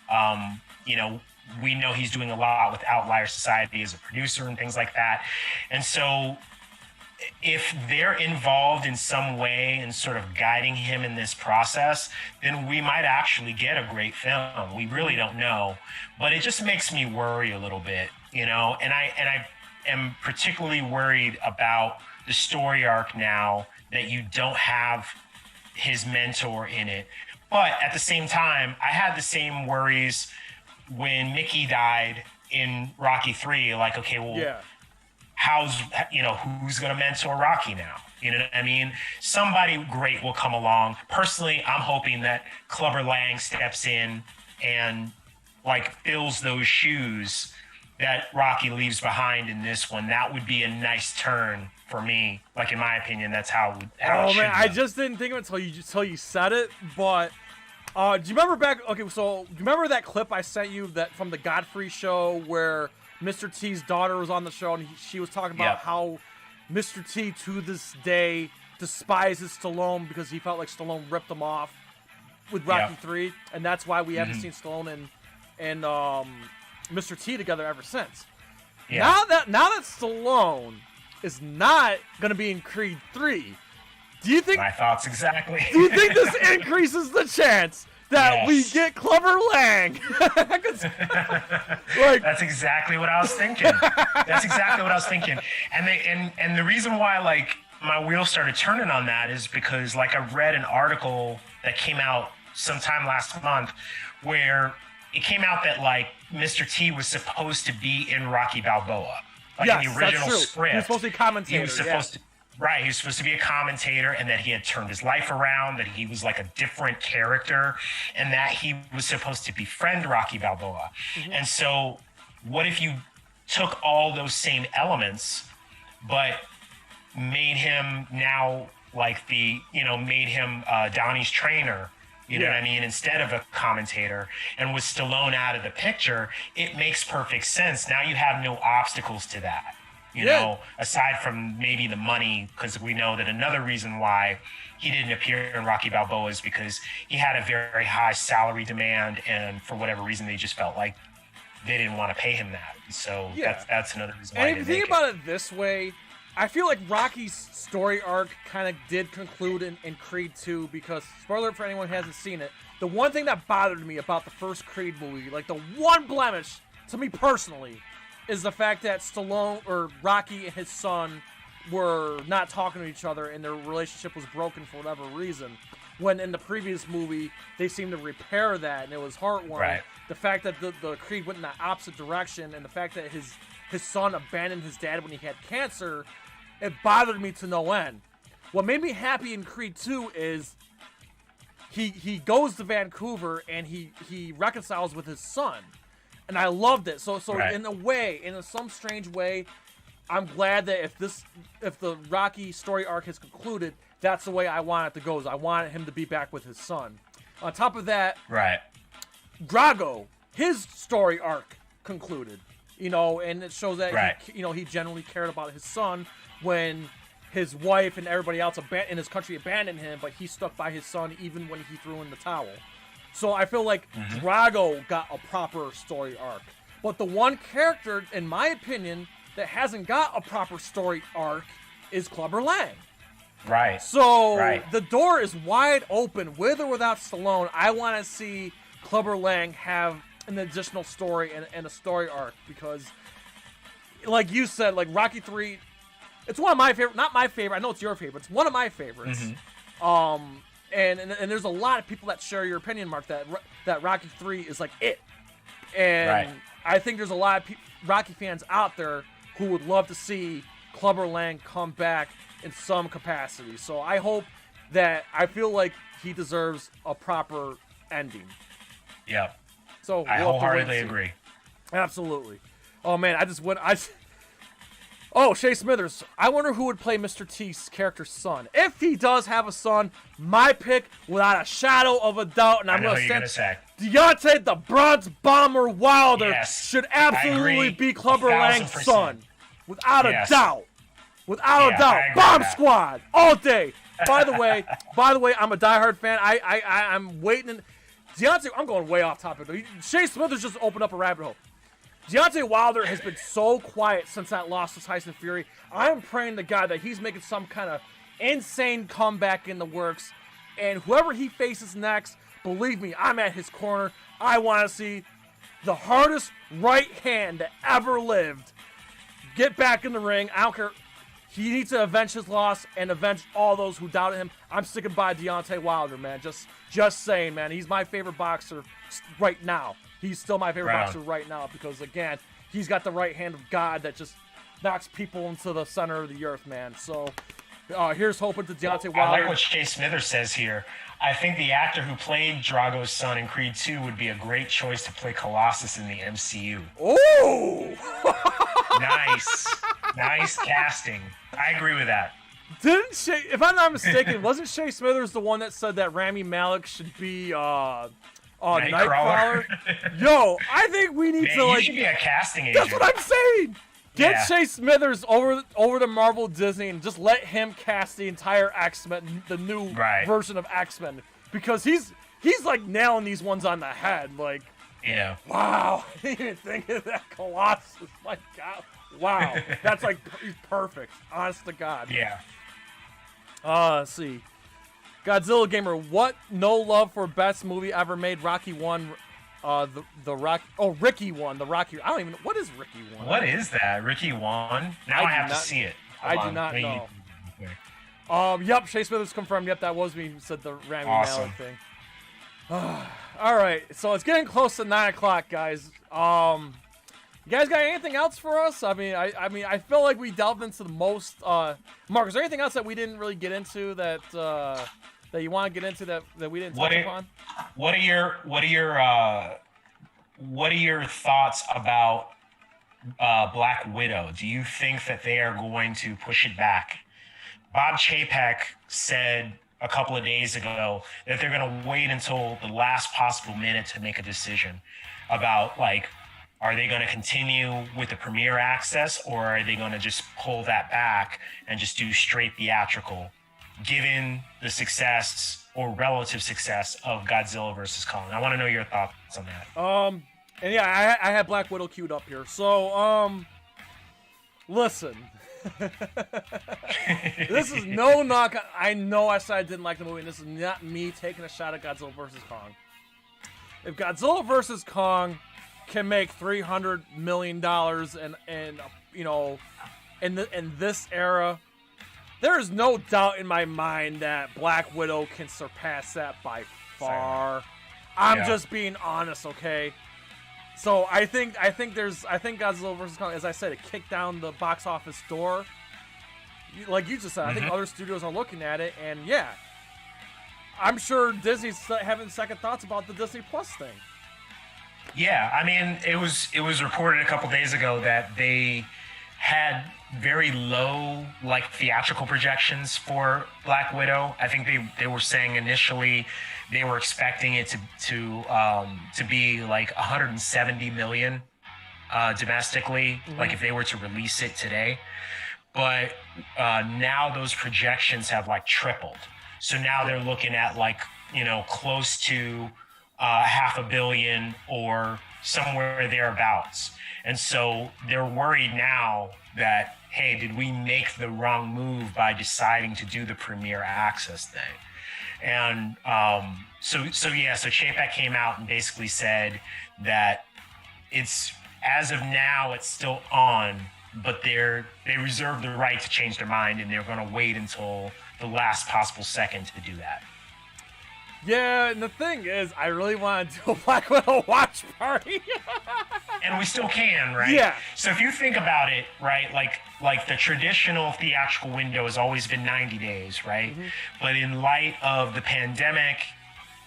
You know, we know he's doing a lot with Outlier Society as a producer and things like that, and so if they're involved in some way in sort of guiding him in this process, then we might actually get a great film. We really don't know, but it just makes me worry a little bit, you know, and I am particularly worried about the story arc now that you don't have his mentor in it. But at the same time, I had the same worries when Mickey died in Rocky 3. Like, okay, well, who's going to mentor Rocky now? You know what I mean? Somebody great will come along. Personally, I'm hoping that Clubber Lang steps in and like fills those shoes that Rocky leaves behind in this one. That would be a nice turn for me. Like, in my opinion, that's how it should man, go. I just didn't think of it until you said it. But do you remember back? Okay, so do you remember that clip I sent you that from the Godfrey show where Mr. T's daughter was on the show and she was talking about how Mr. T to this day despises Stallone because he felt like Stallone ripped him off with Rocky 3, and that's why we haven't seen Stallone and Mr. T together ever since. Now that Stallone is not gonna be in Creed 3, do you think? My thoughts exactly. Do you think this increases the chance that we get Clubber Lang? Like, that's exactly what I was thinking. And the reason why like my wheels started turning on that is because like I read an article that came out sometime last month where it came out that like Mr. T was supposed to be in Rocky Balboa. Like in the original script. He was supposed to be a commentator. He was supposed to, right, he was supposed to be a commentator, and that he had turned his life around, that he was like a different character, and that he was supposed to befriend Rocky Balboa. And so what if you took all those same elements, but made him now like made him Donnie's trainer, you know what I mean, instead of a commentator, and with Stallone out of the picture, it makes perfect sense. Now you have no obstacles to that, you know, aside from maybe the money, because we know that another reason why he didn't appear in Rocky Balboa is because he had a very high salary demand, and for whatever reason, they just felt like they didn't want to pay him that. So that's another reason why. And if you think about it this way, I feel like Rocky's story arc kind of did conclude in Creed 2, because, spoiler alert for anyone who hasn't seen it, the one thing that bothered me about the first Creed movie, like the one blemish to me personally, is the fact that Stallone or Rocky and his son were not talking to each other and their relationship was broken for whatever reason. When in the previous movie, they seemed to repair that and it was heartwarming. Right. The fact that the Creed went in the opposite direction, and the fact that his son abandoned his dad when he had cancer, it bothered me to no end. What made me happy in Creed 2 is he goes to Vancouver and he reconciles with his son. And I loved it. So in a way, in some strange way, I'm glad that if the Rocky story arc has concluded, that's the way I want it to go. I wanted him to be back with his son. On top of that, Drago, his story arc concluded. You know, and it shows that he genuinely cared about his son when his wife and everybody else in his country abandoned him, but he stuck by his son even when he threw in the towel. So I feel like Drago got a proper story arc. But the one character, in my opinion, that hasn't got a proper story arc is Clubber Lang. So the door is wide open, with or without Stallone. I want to see Clubber Lang have an additional story and a story arc, because like you said, like Rocky 3, it's one of my favorite, not my favorite, I know it's your favorite, it's one of my favorites. And there's a lot of people that share your opinion, Mark, that Rocky 3 is like it. And I think there's a lot of Rocky fans out there who would love to see Clubber Lang come back in some capacity. So I hope that, I feel like he deserves a proper ending. So I wholeheartedly agree. Absolutely. Oh man, Oh, Shay Smithers. I wonder who would play Mr. T's character's son. If he does have a son, my pick, without a shadow of a doubt, and I'm going to say Deontay the Bronze Bomber Wilder should absolutely be Clubber Lang's son. Without a doubt. Without a doubt. Bomb Squad. All day. By the way, I'm a diehard fan. I'm waiting. Deontay, I'm going way off topic though. Shea Smithers just opened up a rabbit hole. Deontay Wilder has been so quiet since that loss to Tyson Fury. I'm praying to God that he's making some kind of insane comeback in the works. And whoever he faces next, believe me, I'm at his corner. I want to see the hardest right hand that ever lived get back in the ring. I don't care. He needs to avenge his loss and avenge all those who doubted him. I'm sticking by Deontay Wilder, man. Just saying, man. He's my favorite boxer right now. He's still my favorite boxer right now because, again, he's got the right hand of God that just knocks people into the center of the earth, man. So here's hoping to Deontay Wilder. I like what Shea Smithers says here. I think the actor who played Drago's son in Creed 2 would be a great choice to play Colossus in the MCU. Ooh! Nice casting. I agree with that. Didn't Shea, if I'm not mistaken, wasn't Shea Smithers the one that said that Rami Malek should be Nightcrawler? Yo, I think we need to he should be a casting agent. That's what I'm saying. Get Shea Smithers over to Marvel Disney and just let him cast the entire X-Men, the new version of X-Men, because he's like nailing these ones on the head. Like, wow, I didn't even think of that. Colossus, my God, wow, that's like he's perfect. Honest to God. Yeah. Let's see. Godzilla Gamer, what no love for best movie ever made? Rocky won. The Rocky. Oh, Ricky won the Rocky. I don't even know what is Ricky won. What is that? Ricky won. Now I have to see it. I do not know. Yep. Shea Smithers confirmed. Yep, that was me who said the Rami Malek thing. All right, so it's getting close to 9 o'clock, guys. You guys got anything else for us? I mean, I feel like we delved into the most. Mark, is there anything else that we didn't really get into that you want to get into that we didn't touch upon? What are your thoughts about Black Widow? Do you think that they are going to push it back? Bob Chapek said a couple of days ago that they're going to wait until the last possible minute to make a decision about, like, are they going to continue with the premiere access, or are they going to just pull that back and just do straight theatrical, given the success or relative success of Godzilla vs. Kong? I want to know your thoughts on that. And yeah, I had Black Widow queued up here. So, listen. This is no knock. I know I said I didn't like the movie, and this is not me taking a shot at Godzilla vs. Kong. If Godzilla vs. Kong can make $300 million and you know, in this era, there is no doubt in my mind that Black Widow can surpass that by far. I'm just being honest, okay? So I think Godzilla vs. Kong, as I said, it kicked down the box office door. Like you just said, I think other studios are looking at it, and yeah, I'm sure Disney's having second thoughts about the Disney Plus thing. Yeah, I mean, it was reported a couple days ago that they had very low, like, theatrical projections for Black Widow. I think they were saying initially they were expecting it to be like 170 million domestically, like if they were to release it today. But now those projections have like tripled. So now they're looking at like, you know, close to $500 million or somewhere thereabouts. And so they're worried now that, hey, did we make the wrong move by deciding to do the premiere access thing? And so Chapek came out and basically said that it's, as of now, it's still on, but they reserve the right to change their mind, and they're going to wait until the last possible second to do that. Yeah, and the thing is, I really want to do a Black Widow watch party. And we still can, right? Yeah. So if you think about it, right, like the traditional theatrical window has always been 90 days, right? Mm-hmm. But in light of the pandemic,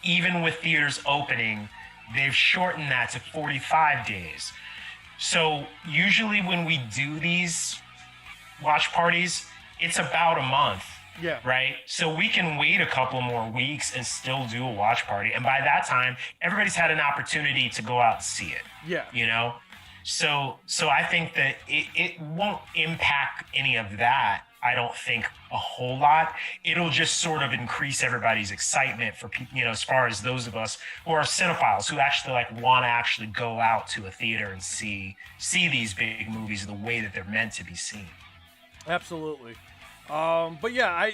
even with theaters opening, they've shortened that to 45 days. So usually when we do these watch parties, it's about a month. Yeah. Right. So we can wait a couple more weeks and still do a watch party. And by that time, everybody's had an opportunity to go out and see it. Yeah. You know, so I think that it won't impact any of that. I don't think a whole lot. It'll just sort of increase everybody's excitement for people, as far as those of us who are cinephiles who actually want to actually go out to a theater and see these big movies the way that they're meant to be seen. Absolutely. But yeah,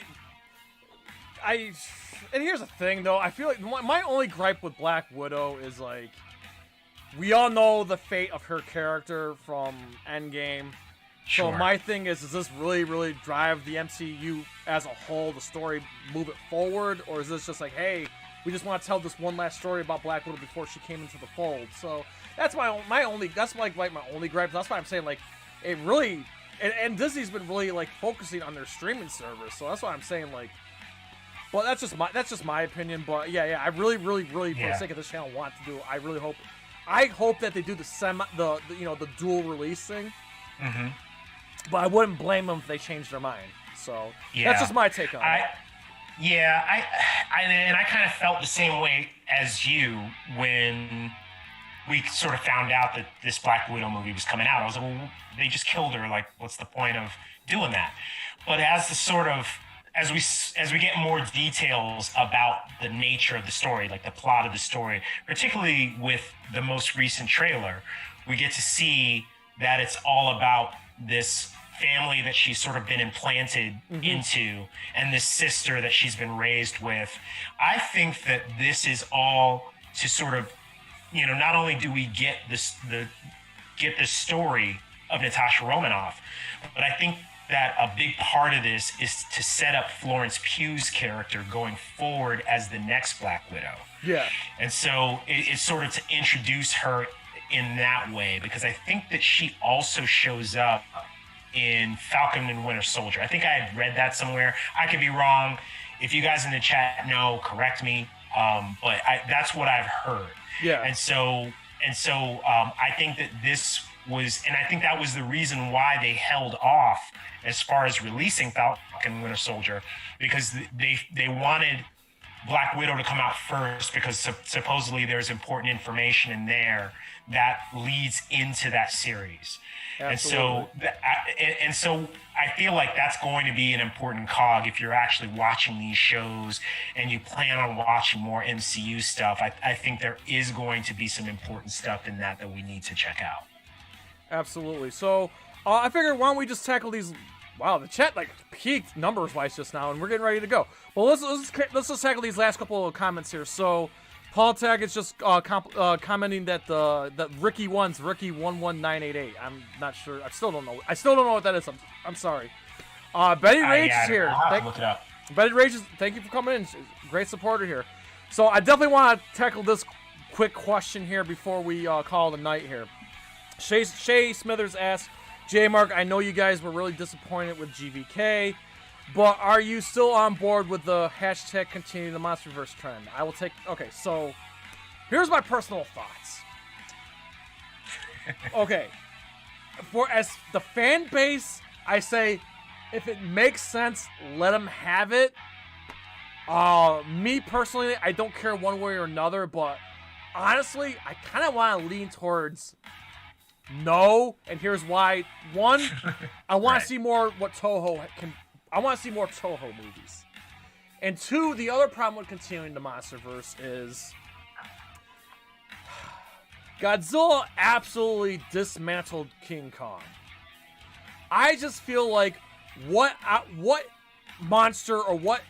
and here's the thing though, I feel like my only gripe with Black Widow is like, we all know the fate of her character from Endgame. Sure. So my thing is this really, really drive the MCU as a whole, the story, move it forward? Or is this just like, hey, we just want to tell this one last story about Black Widow before she came into the fold? So that's my only gripe. That's why I'm saying, like, it really, and Disney's been really, like, focusing on their streaming service. So that's why I'm saying, like, well, that's just my opinion. But yeah, I really, really, really, for the sake of this channel, want to do it. I hope that they do the dual release thing. Mm-hmm. But I wouldn't blame them if they changed their mind. So that's just my take on it. Yeah, I kind of felt the same way as you when we sort of found out that this Black Widow movie was coming out. I was like, well, they just killed her. Like, what's the point of doing that? But as we get more details about the nature of the story, like the plot of the story, particularly with the most recent trailer, we get to see that it's all about this family that she's sort of been implanted into and this sister that she's been raised with. I think that this is all to sort of, not only do we get the story of Natasha Romanoff, but I think that a big part of this is to set up Florence Pugh's character going forward as the next Black Widow. Yeah. And so it's sort of to introduce her in that way, because I think that she also shows up in Falcon and Winter Soldier. I think I had read that somewhere. I could be wrong. If you guys in the chat know, correct me. But that's what I've heard. Yeah. And so I think that this was, and I think that was the reason why they held off as far as releasing Falcon and Winter Soldier, because they wanted Black Widow to come out first, because supposedly there's important information in there that leads into that series. Absolutely. And so I feel like that's going to be an important cog if you're actually watching these shows and you plan on watching more MCU stuff. I think there is going to be some important stuff in that we need to check out. Absolutely. So I figured, why don't we just tackle these? Wow, the chat like peaked numbers wise just now, and we're getting ready to go. Well, let's just tackle these last couple of comments here. So Paul Tag is just commenting that the Ricky 11988. I'm not sure. I still don't know what that is. I'm sorry. Betty Rage is here. I'll have to look it up. Betty Rage, thank you for coming in. Great supporter here. So I definitely want to tackle this quick question here before we call it a night here. Shay Smithers asks, J Mark, I know you guys were really disappointed with GVK, but are you still on board with the hashtag continue the Monsterverse trend? I will take... Okay, so here's my personal thoughts. Okay. As the fan base, I say, if it makes sense, let them have it. Me personally, I don't care one way or another, but honestly, I kind of want to lean towards no, and here's why. One, I want to see more what TOHO can... I want to see more TOHO movies. And two, the other problem with continuing the Monsterverse is Godzilla absolutely dismantled King Kong. I just feel like what monster or what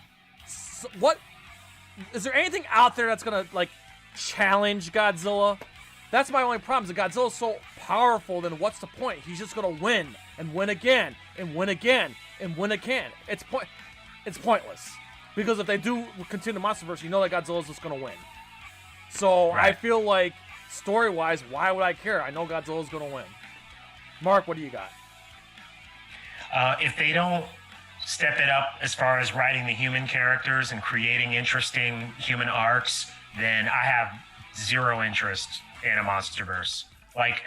is there anything out there that's gonna like challenge Godzilla? That's my only problem. Is that Godzilla's so powerful, then what's the point? He's just gonna win and win again and win again and win again. It's pointless. Because if they do continue the Monsterverse, you know that Godzilla's just gonna win. So right. I feel like story-wise, why would I care? I know Godzilla's gonna win. Mark, what do you got? If they don't step it up as far as writing the human characters and creating interesting human arcs, then I have zero interest in a Monsterverse. Like,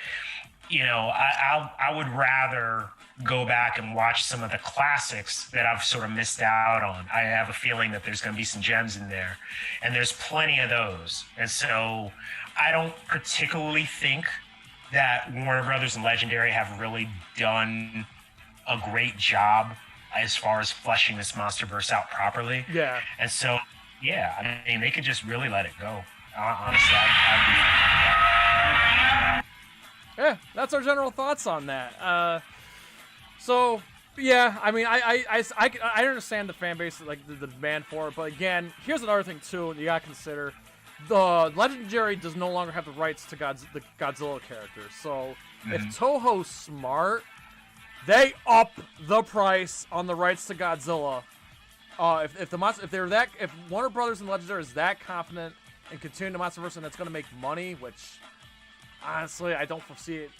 you know, I would rather go back and watch some of the classics that I've sort of missed out on. I have a feeling that there's going to be some gems in there, and there's plenty of those. And so I don't particularly think that Warner Brothers and Legendary have really done a great job as far as fleshing this MonsterVerse out properly. Yeah. And so, yeah, I mean, they could just really let it go. Honestly, yeah, that's our general thoughts on that. So, yeah, I mean, I understand the fan base, like the demand for it, but again, here's another thing too you gotta consider: the Legendary does no longer have the rights to the Godzilla character. So, if TOHO's smart, they up the price on the rights to Godzilla. If Warner Brothers and Legendary is that confident in continuing the MonsterVerse and it's gonna make money, which honestly I don't foresee it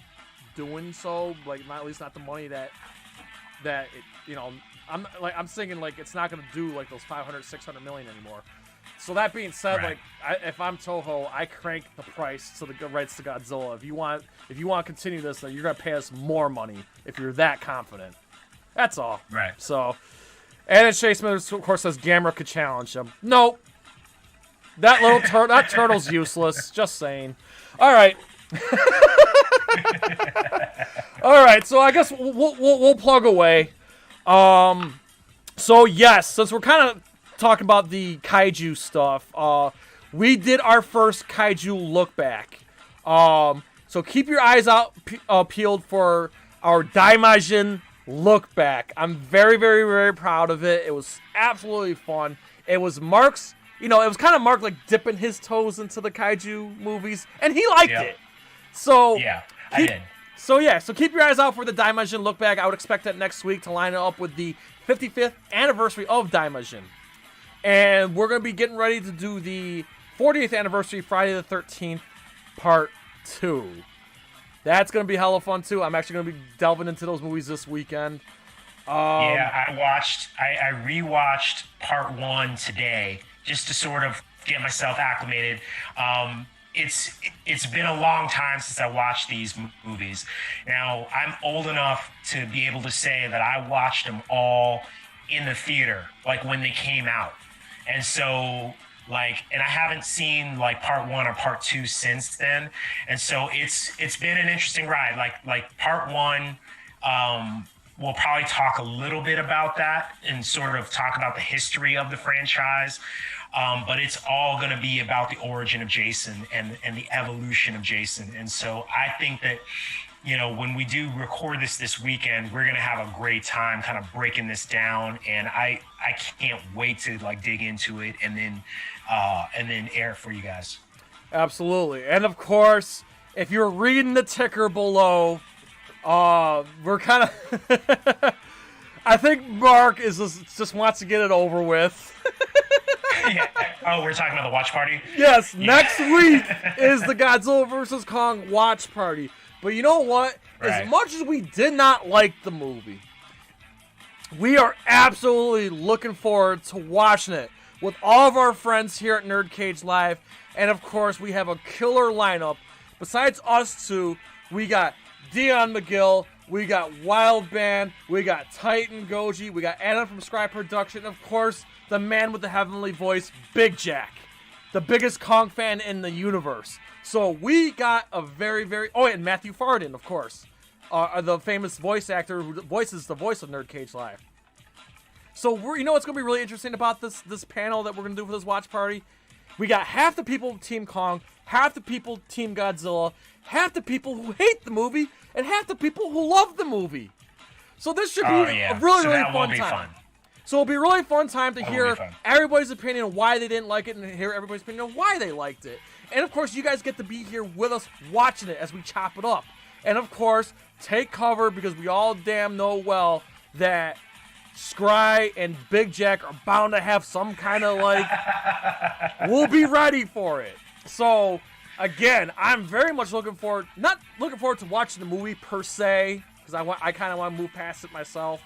doing so, like at least not the money that it, you know, I'm thinking like it's not gonna do like those 500-600 million anymore. So that being said, right. like if I'm TOHO, I crank the price to the rights to Godzilla. If you want to continue this, then you're gonna pay us more money if you're that confident. That's all. Right. So, and then Chase Smithers of course says Gamera could challenge him. Nope. That little that turtle's useless. Just saying. All right. All right, so I guess we'll plug away. So yes, since we're kind of talking about the kaiju stuff, we did our first kaiju look back. So keep your eyes out peeled for our Daimajin look back. I'm very, very, very proud of it. It was absolutely fun. It was Mark's, it was kind of Mark like dipping his toes into the kaiju movies, and he liked it. So yeah, I did. So keep your eyes out for the Daimajin look back. I would expect that next week to line it up with the 55th anniversary of Daimajin. And we're going to be getting ready to do the 40th anniversary Friday the 13th part 2. That's going to be hella fun too. I'm actually going to be delving into those movies this weekend. Yeah, I rewatched part 1 today just to sort of get myself acclimated. It's been a long time since I watched these movies. Now, I'm old enough to be able to say that I watched them all in the theater, like when they came out. And so, and I haven't seen like part 1 or part 2 since then. And so it's been an interesting ride. Like part 1, we'll probably talk a little bit about that and sort of talk about the history of the franchise. But it's all going to be about the origin of Jason and the evolution of Jason. And so I think that, when we do record this weekend, we're going to have a great time kind of breaking this down. And I can't wait to dig into it and then air it for you guys. Absolutely. And of course, if you're reading the ticker below, we're kind of, I think Mark just wants to get it over with. Yeah. Oh, we're talking about the watch party? Yes, next week is the Godzilla vs. Kong watch party. But you know what? Right. As much as we did not like the movie, we are absolutely looking forward to watching it with all of our friends here at NerdCage Live. And of course, we have a killer lineup. Besides us two, we got Dion McGill, we got Wild Band, we got Titan Goji, we got Adam from Scrye Production, of course, the man with the heavenly voice, Big Jack, the biggest Kong fan in the universe. So we got a very, very... Oh, and Matthew Farden, of course, the famous voice actor who voices the voice of NerdCage Live. So what's going to be really interesting about this panel that we're going to do for this watch party? We got half the people Team Kong, half the people Team Godzilla, half the people who hate the movie, and half the people who love the movie. So this should be a really, really fun time. So it'll be a really fun time to hear everybody's opinion on why they didn't like it and hear everybody's opinion on why they liked it. And of course, you guys get to be here with us watching it as we chop it up. And of course, take cover because we all damn know well that Scrye and Big Jack are bound to have some kind of we'll be ready for it. So again, I'm very much not looking forward to watching the movie per se, because I kind of want to move past it myself.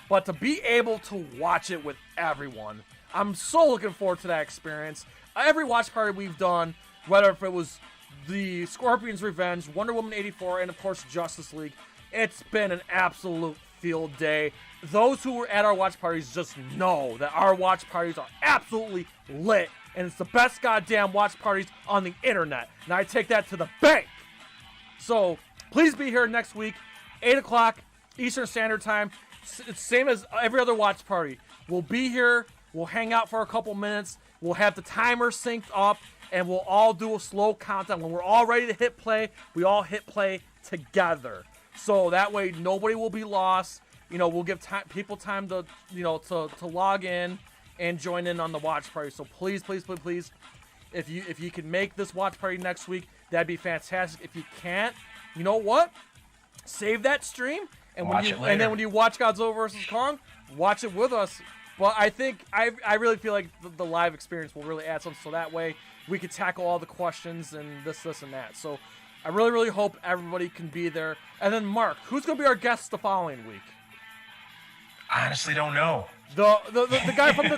But to be able to watch it with everyone, I'm so looking forward to that experience. Every watch party we've done, whether if it was the Scorpion's Revenge, Wonder Woman 84, and of course Justice League, it's been an absolute field day. Those who were at our watch parties just know that our watch parties are absolutely lit, and it's the best goddamn watch parties on the internet. And I take that to the bank. So please be here next week, 8 o'clock Eastern Standard Time. it's same as every other watch party. We'll be here. We'll hang out for a couple minutes. We'll have the timer synced up, and we'll all do a slow countdown. When we're all ready to hit play, we all hit play together. So that way, nobody will be lost. You know, we'll give people time to, you know, to log in and join in on the watch party. So please, please, please, please, if you can make this watch party next week, that'd be fantastic. If you can't, you know what? Save that stream, and then when you watch Godzilla vs. Kong, watch it with us. But I think I really feel like the live experience will really add something, so that way we could tackle all the questions and this and that. So I really, really hope everybody can be there. And then Mark, who's gonna be our guest the following week? I honestly don't know. The guy from the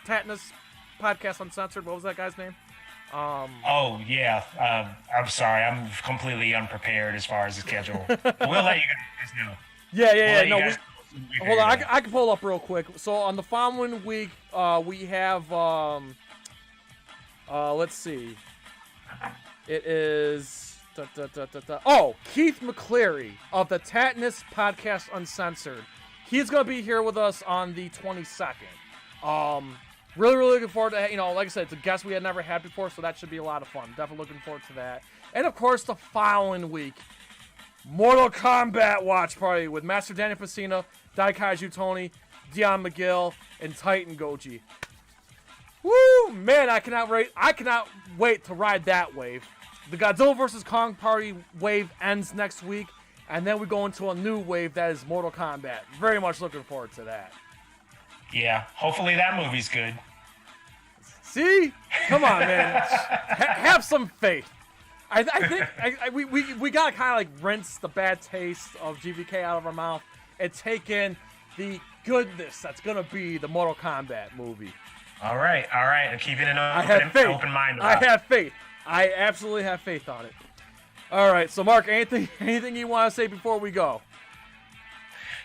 Tatnus podcast Uncensored. What was that guy's name? Oh yeah. I'm sorry. I'm completely unprepared as far as the schedule. We'll let you guys know. Yeah. No. Hold on, I can pull up real quick. So on the following week, we have let's see, it is Keith McCleary of the Tatnus Podcast Uncensored. He's gonna be here with us on the 22nd. Really, really looking forward to, you know, like I said, it's a guest we had never had before, so that should be a lot of fun. Definitely looking forward to that. And of course, the following week, Mortal Kombat Watch Party with Master Daniel Facina, Daikaiju Tony, Dion McGill, and Titan Goji. Woo! Man, I cannot wait to ride that wave. The Godzilla vs. Kong party wave ends next week, and then we go into a new wave that is Mortal Kombat. Very much looking forward to that. Yeah, hopefully that movie's good. See? Come on, man. Have some faith. I think we gotta kind of like rinse the bad taste of GVK out of our mouth and take in the goodness that's gonna be the Mortal Kombat movie. All right. I'm keeping an open mind. I have faith. I absolutely have faith on it. All right. So, Mark, anything you want to say before we go?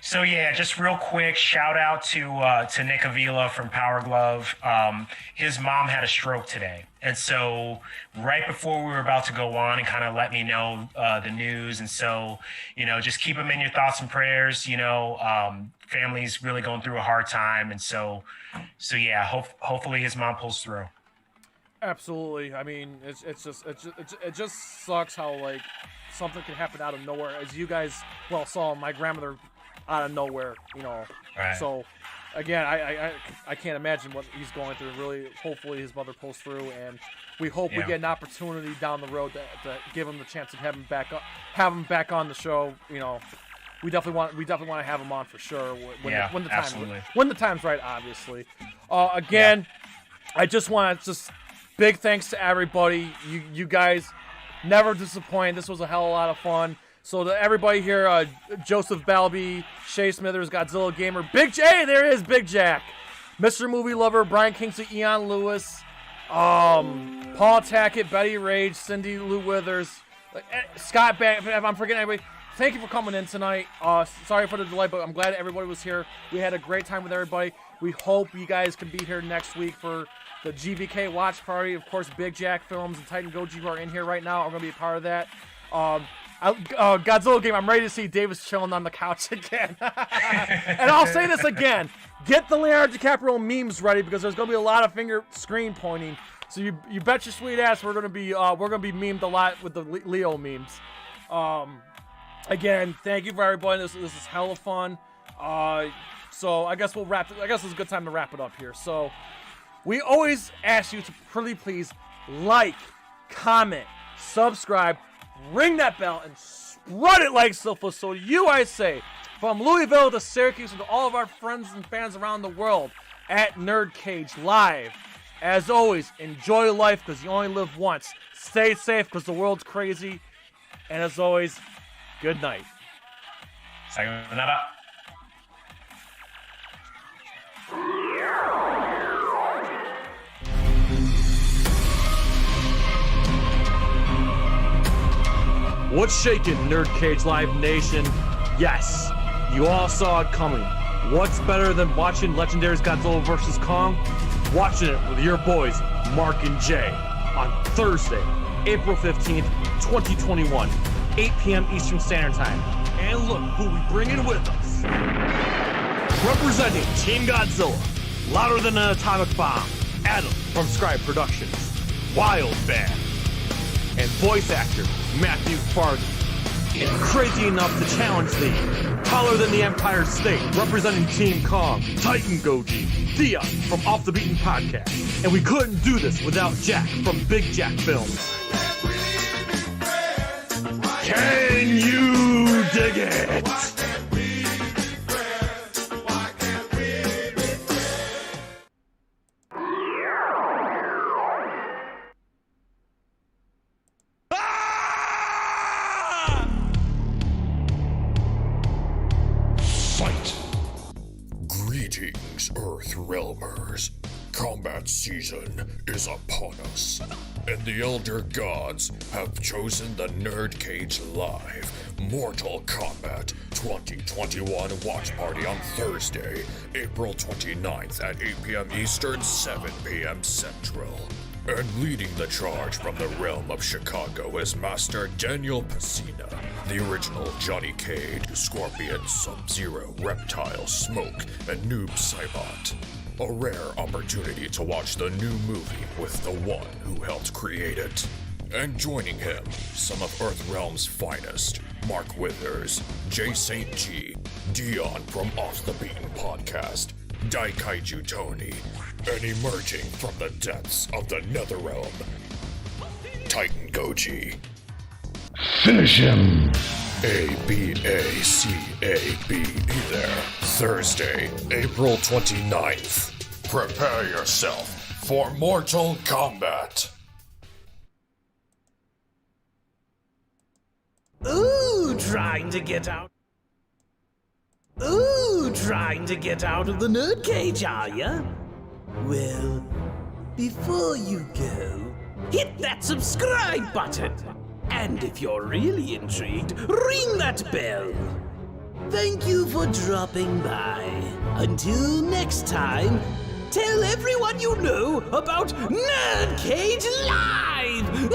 So yeah, just real quick, shout out to Nick Avila from Power Glove. His mom had a stroke today, and so right before we were about to go on and kind of let me know the news, and so you know, just keep him in your thoughts and prayers. You know, family's really going through a hard time, and so yeah, hopefully his mom pulls through. Absolutely. I mean, it just sucks how like something can happen out of nowhere. As you guys well saw, my grandmother out of nowhere, you know. Right. So again, I can't imagine what he's going through. Really, hopefully his mother pulls through, and we hope we get an opportunity down the road to give him the chance of having him back on the show. You know, we definitely want to have him on for sure when the time's right, obviously. Again, I just want to big thanks to everybody. You guys never disappoint. This was a hell of a lot of fun. So to everybody here, Joseph Balby, Shay Smithers, Godzilla Gamer, Big J, there is Big Jack, Mr. Movie Lover, Brian Kingsley, Eon Lewis, Paul Tackett, Betty Rage, Cindy Lou Withers, Scott Bank, if I'm forgetting anybody, thank you for coming in tonight. Sorry for the delay, but I'm glad everybody was here. We had a great time with everybody. We hope you guys can be here next week for the GVK watch party. Of course, Big Jack Films and Titan Goji, who are in here right now, are going to be a part of that. Godzilla Game, I'm ready to see Davis chilling on the couch again. And I'll say this again. Get the Leonardo DiCaprio memes ready, because there's going to be a lot of finger screen pointing. So you bet your sweet ass we're going to be memed a lot with the Leo memes. Again, thank you for everybody. This is hella fun. So I guess it's a good time to wrap it up here. So we always ask you to pretty please like, comment, subscribe, ring that bell, and spread it like silver. So I say, from Louisville to Syracuse and to all of our friends and fans around the world at NerdCage Live, as always, enjoy life because you only live once. Stay safe because the world's crazy. And as always, good night. Sayonara. What's shaking, NerdCage Live Nation? Yes, you all saw it coming. What's better than watching Legendary's Godzilla vs. Kong? Watching it with your boys, Marq and Jay, on Thursday, April 15th, 2021. 8 p.m. Eastern Standard Time. And look who we bring in with us. Representing Team Godzilla, louder than an atomic bomb, Adam from Scrye Productions, Wild Band, and voice actor Matthew Farden. And crazy enough to challenge thee, taller than the Empire State, representing Team Kong, Titan Goji, Thea from Off the Beaten Podcast. And we couldn't do this without Jack from Big Jack Films. Can you dig it? Greetings, Earth Realmers. Combat season is upon us, and the Elder Gods have chosen the NerdCage Live Mortal Kombat 2021 watch party on Thursday, April 29th at 8 p.m. Eastern, 7 p.m. Central. And leading the charge from the realm of Chicago is Master Daniel Pesina, the original Johnny Cage, Scorpion, Sub-Zero, Reptile, Smoke, and Noob Saibot. A rare opportunity to watch the new movie with the one who helped create it. And joining him, some of Earthrealm's finest, Mark Withers, Jay St. G, Dion from Off the Beaten Podcast, Daikaiju Tony, and emerging from the depths of the Netherrealm, Titan Goji. Finish him! A-B-A-C-A-B-E there. Thursday, April 29th. Prepare yourself for Mortal Kombat. Ooh, trying to get out of the NerdCage, are ya? Well, before you go, hit that subscribe button. And if you're really intrigued, ring that bell. Thank you for dropping by. Until next time, tell everyone you know about NerdCage Live!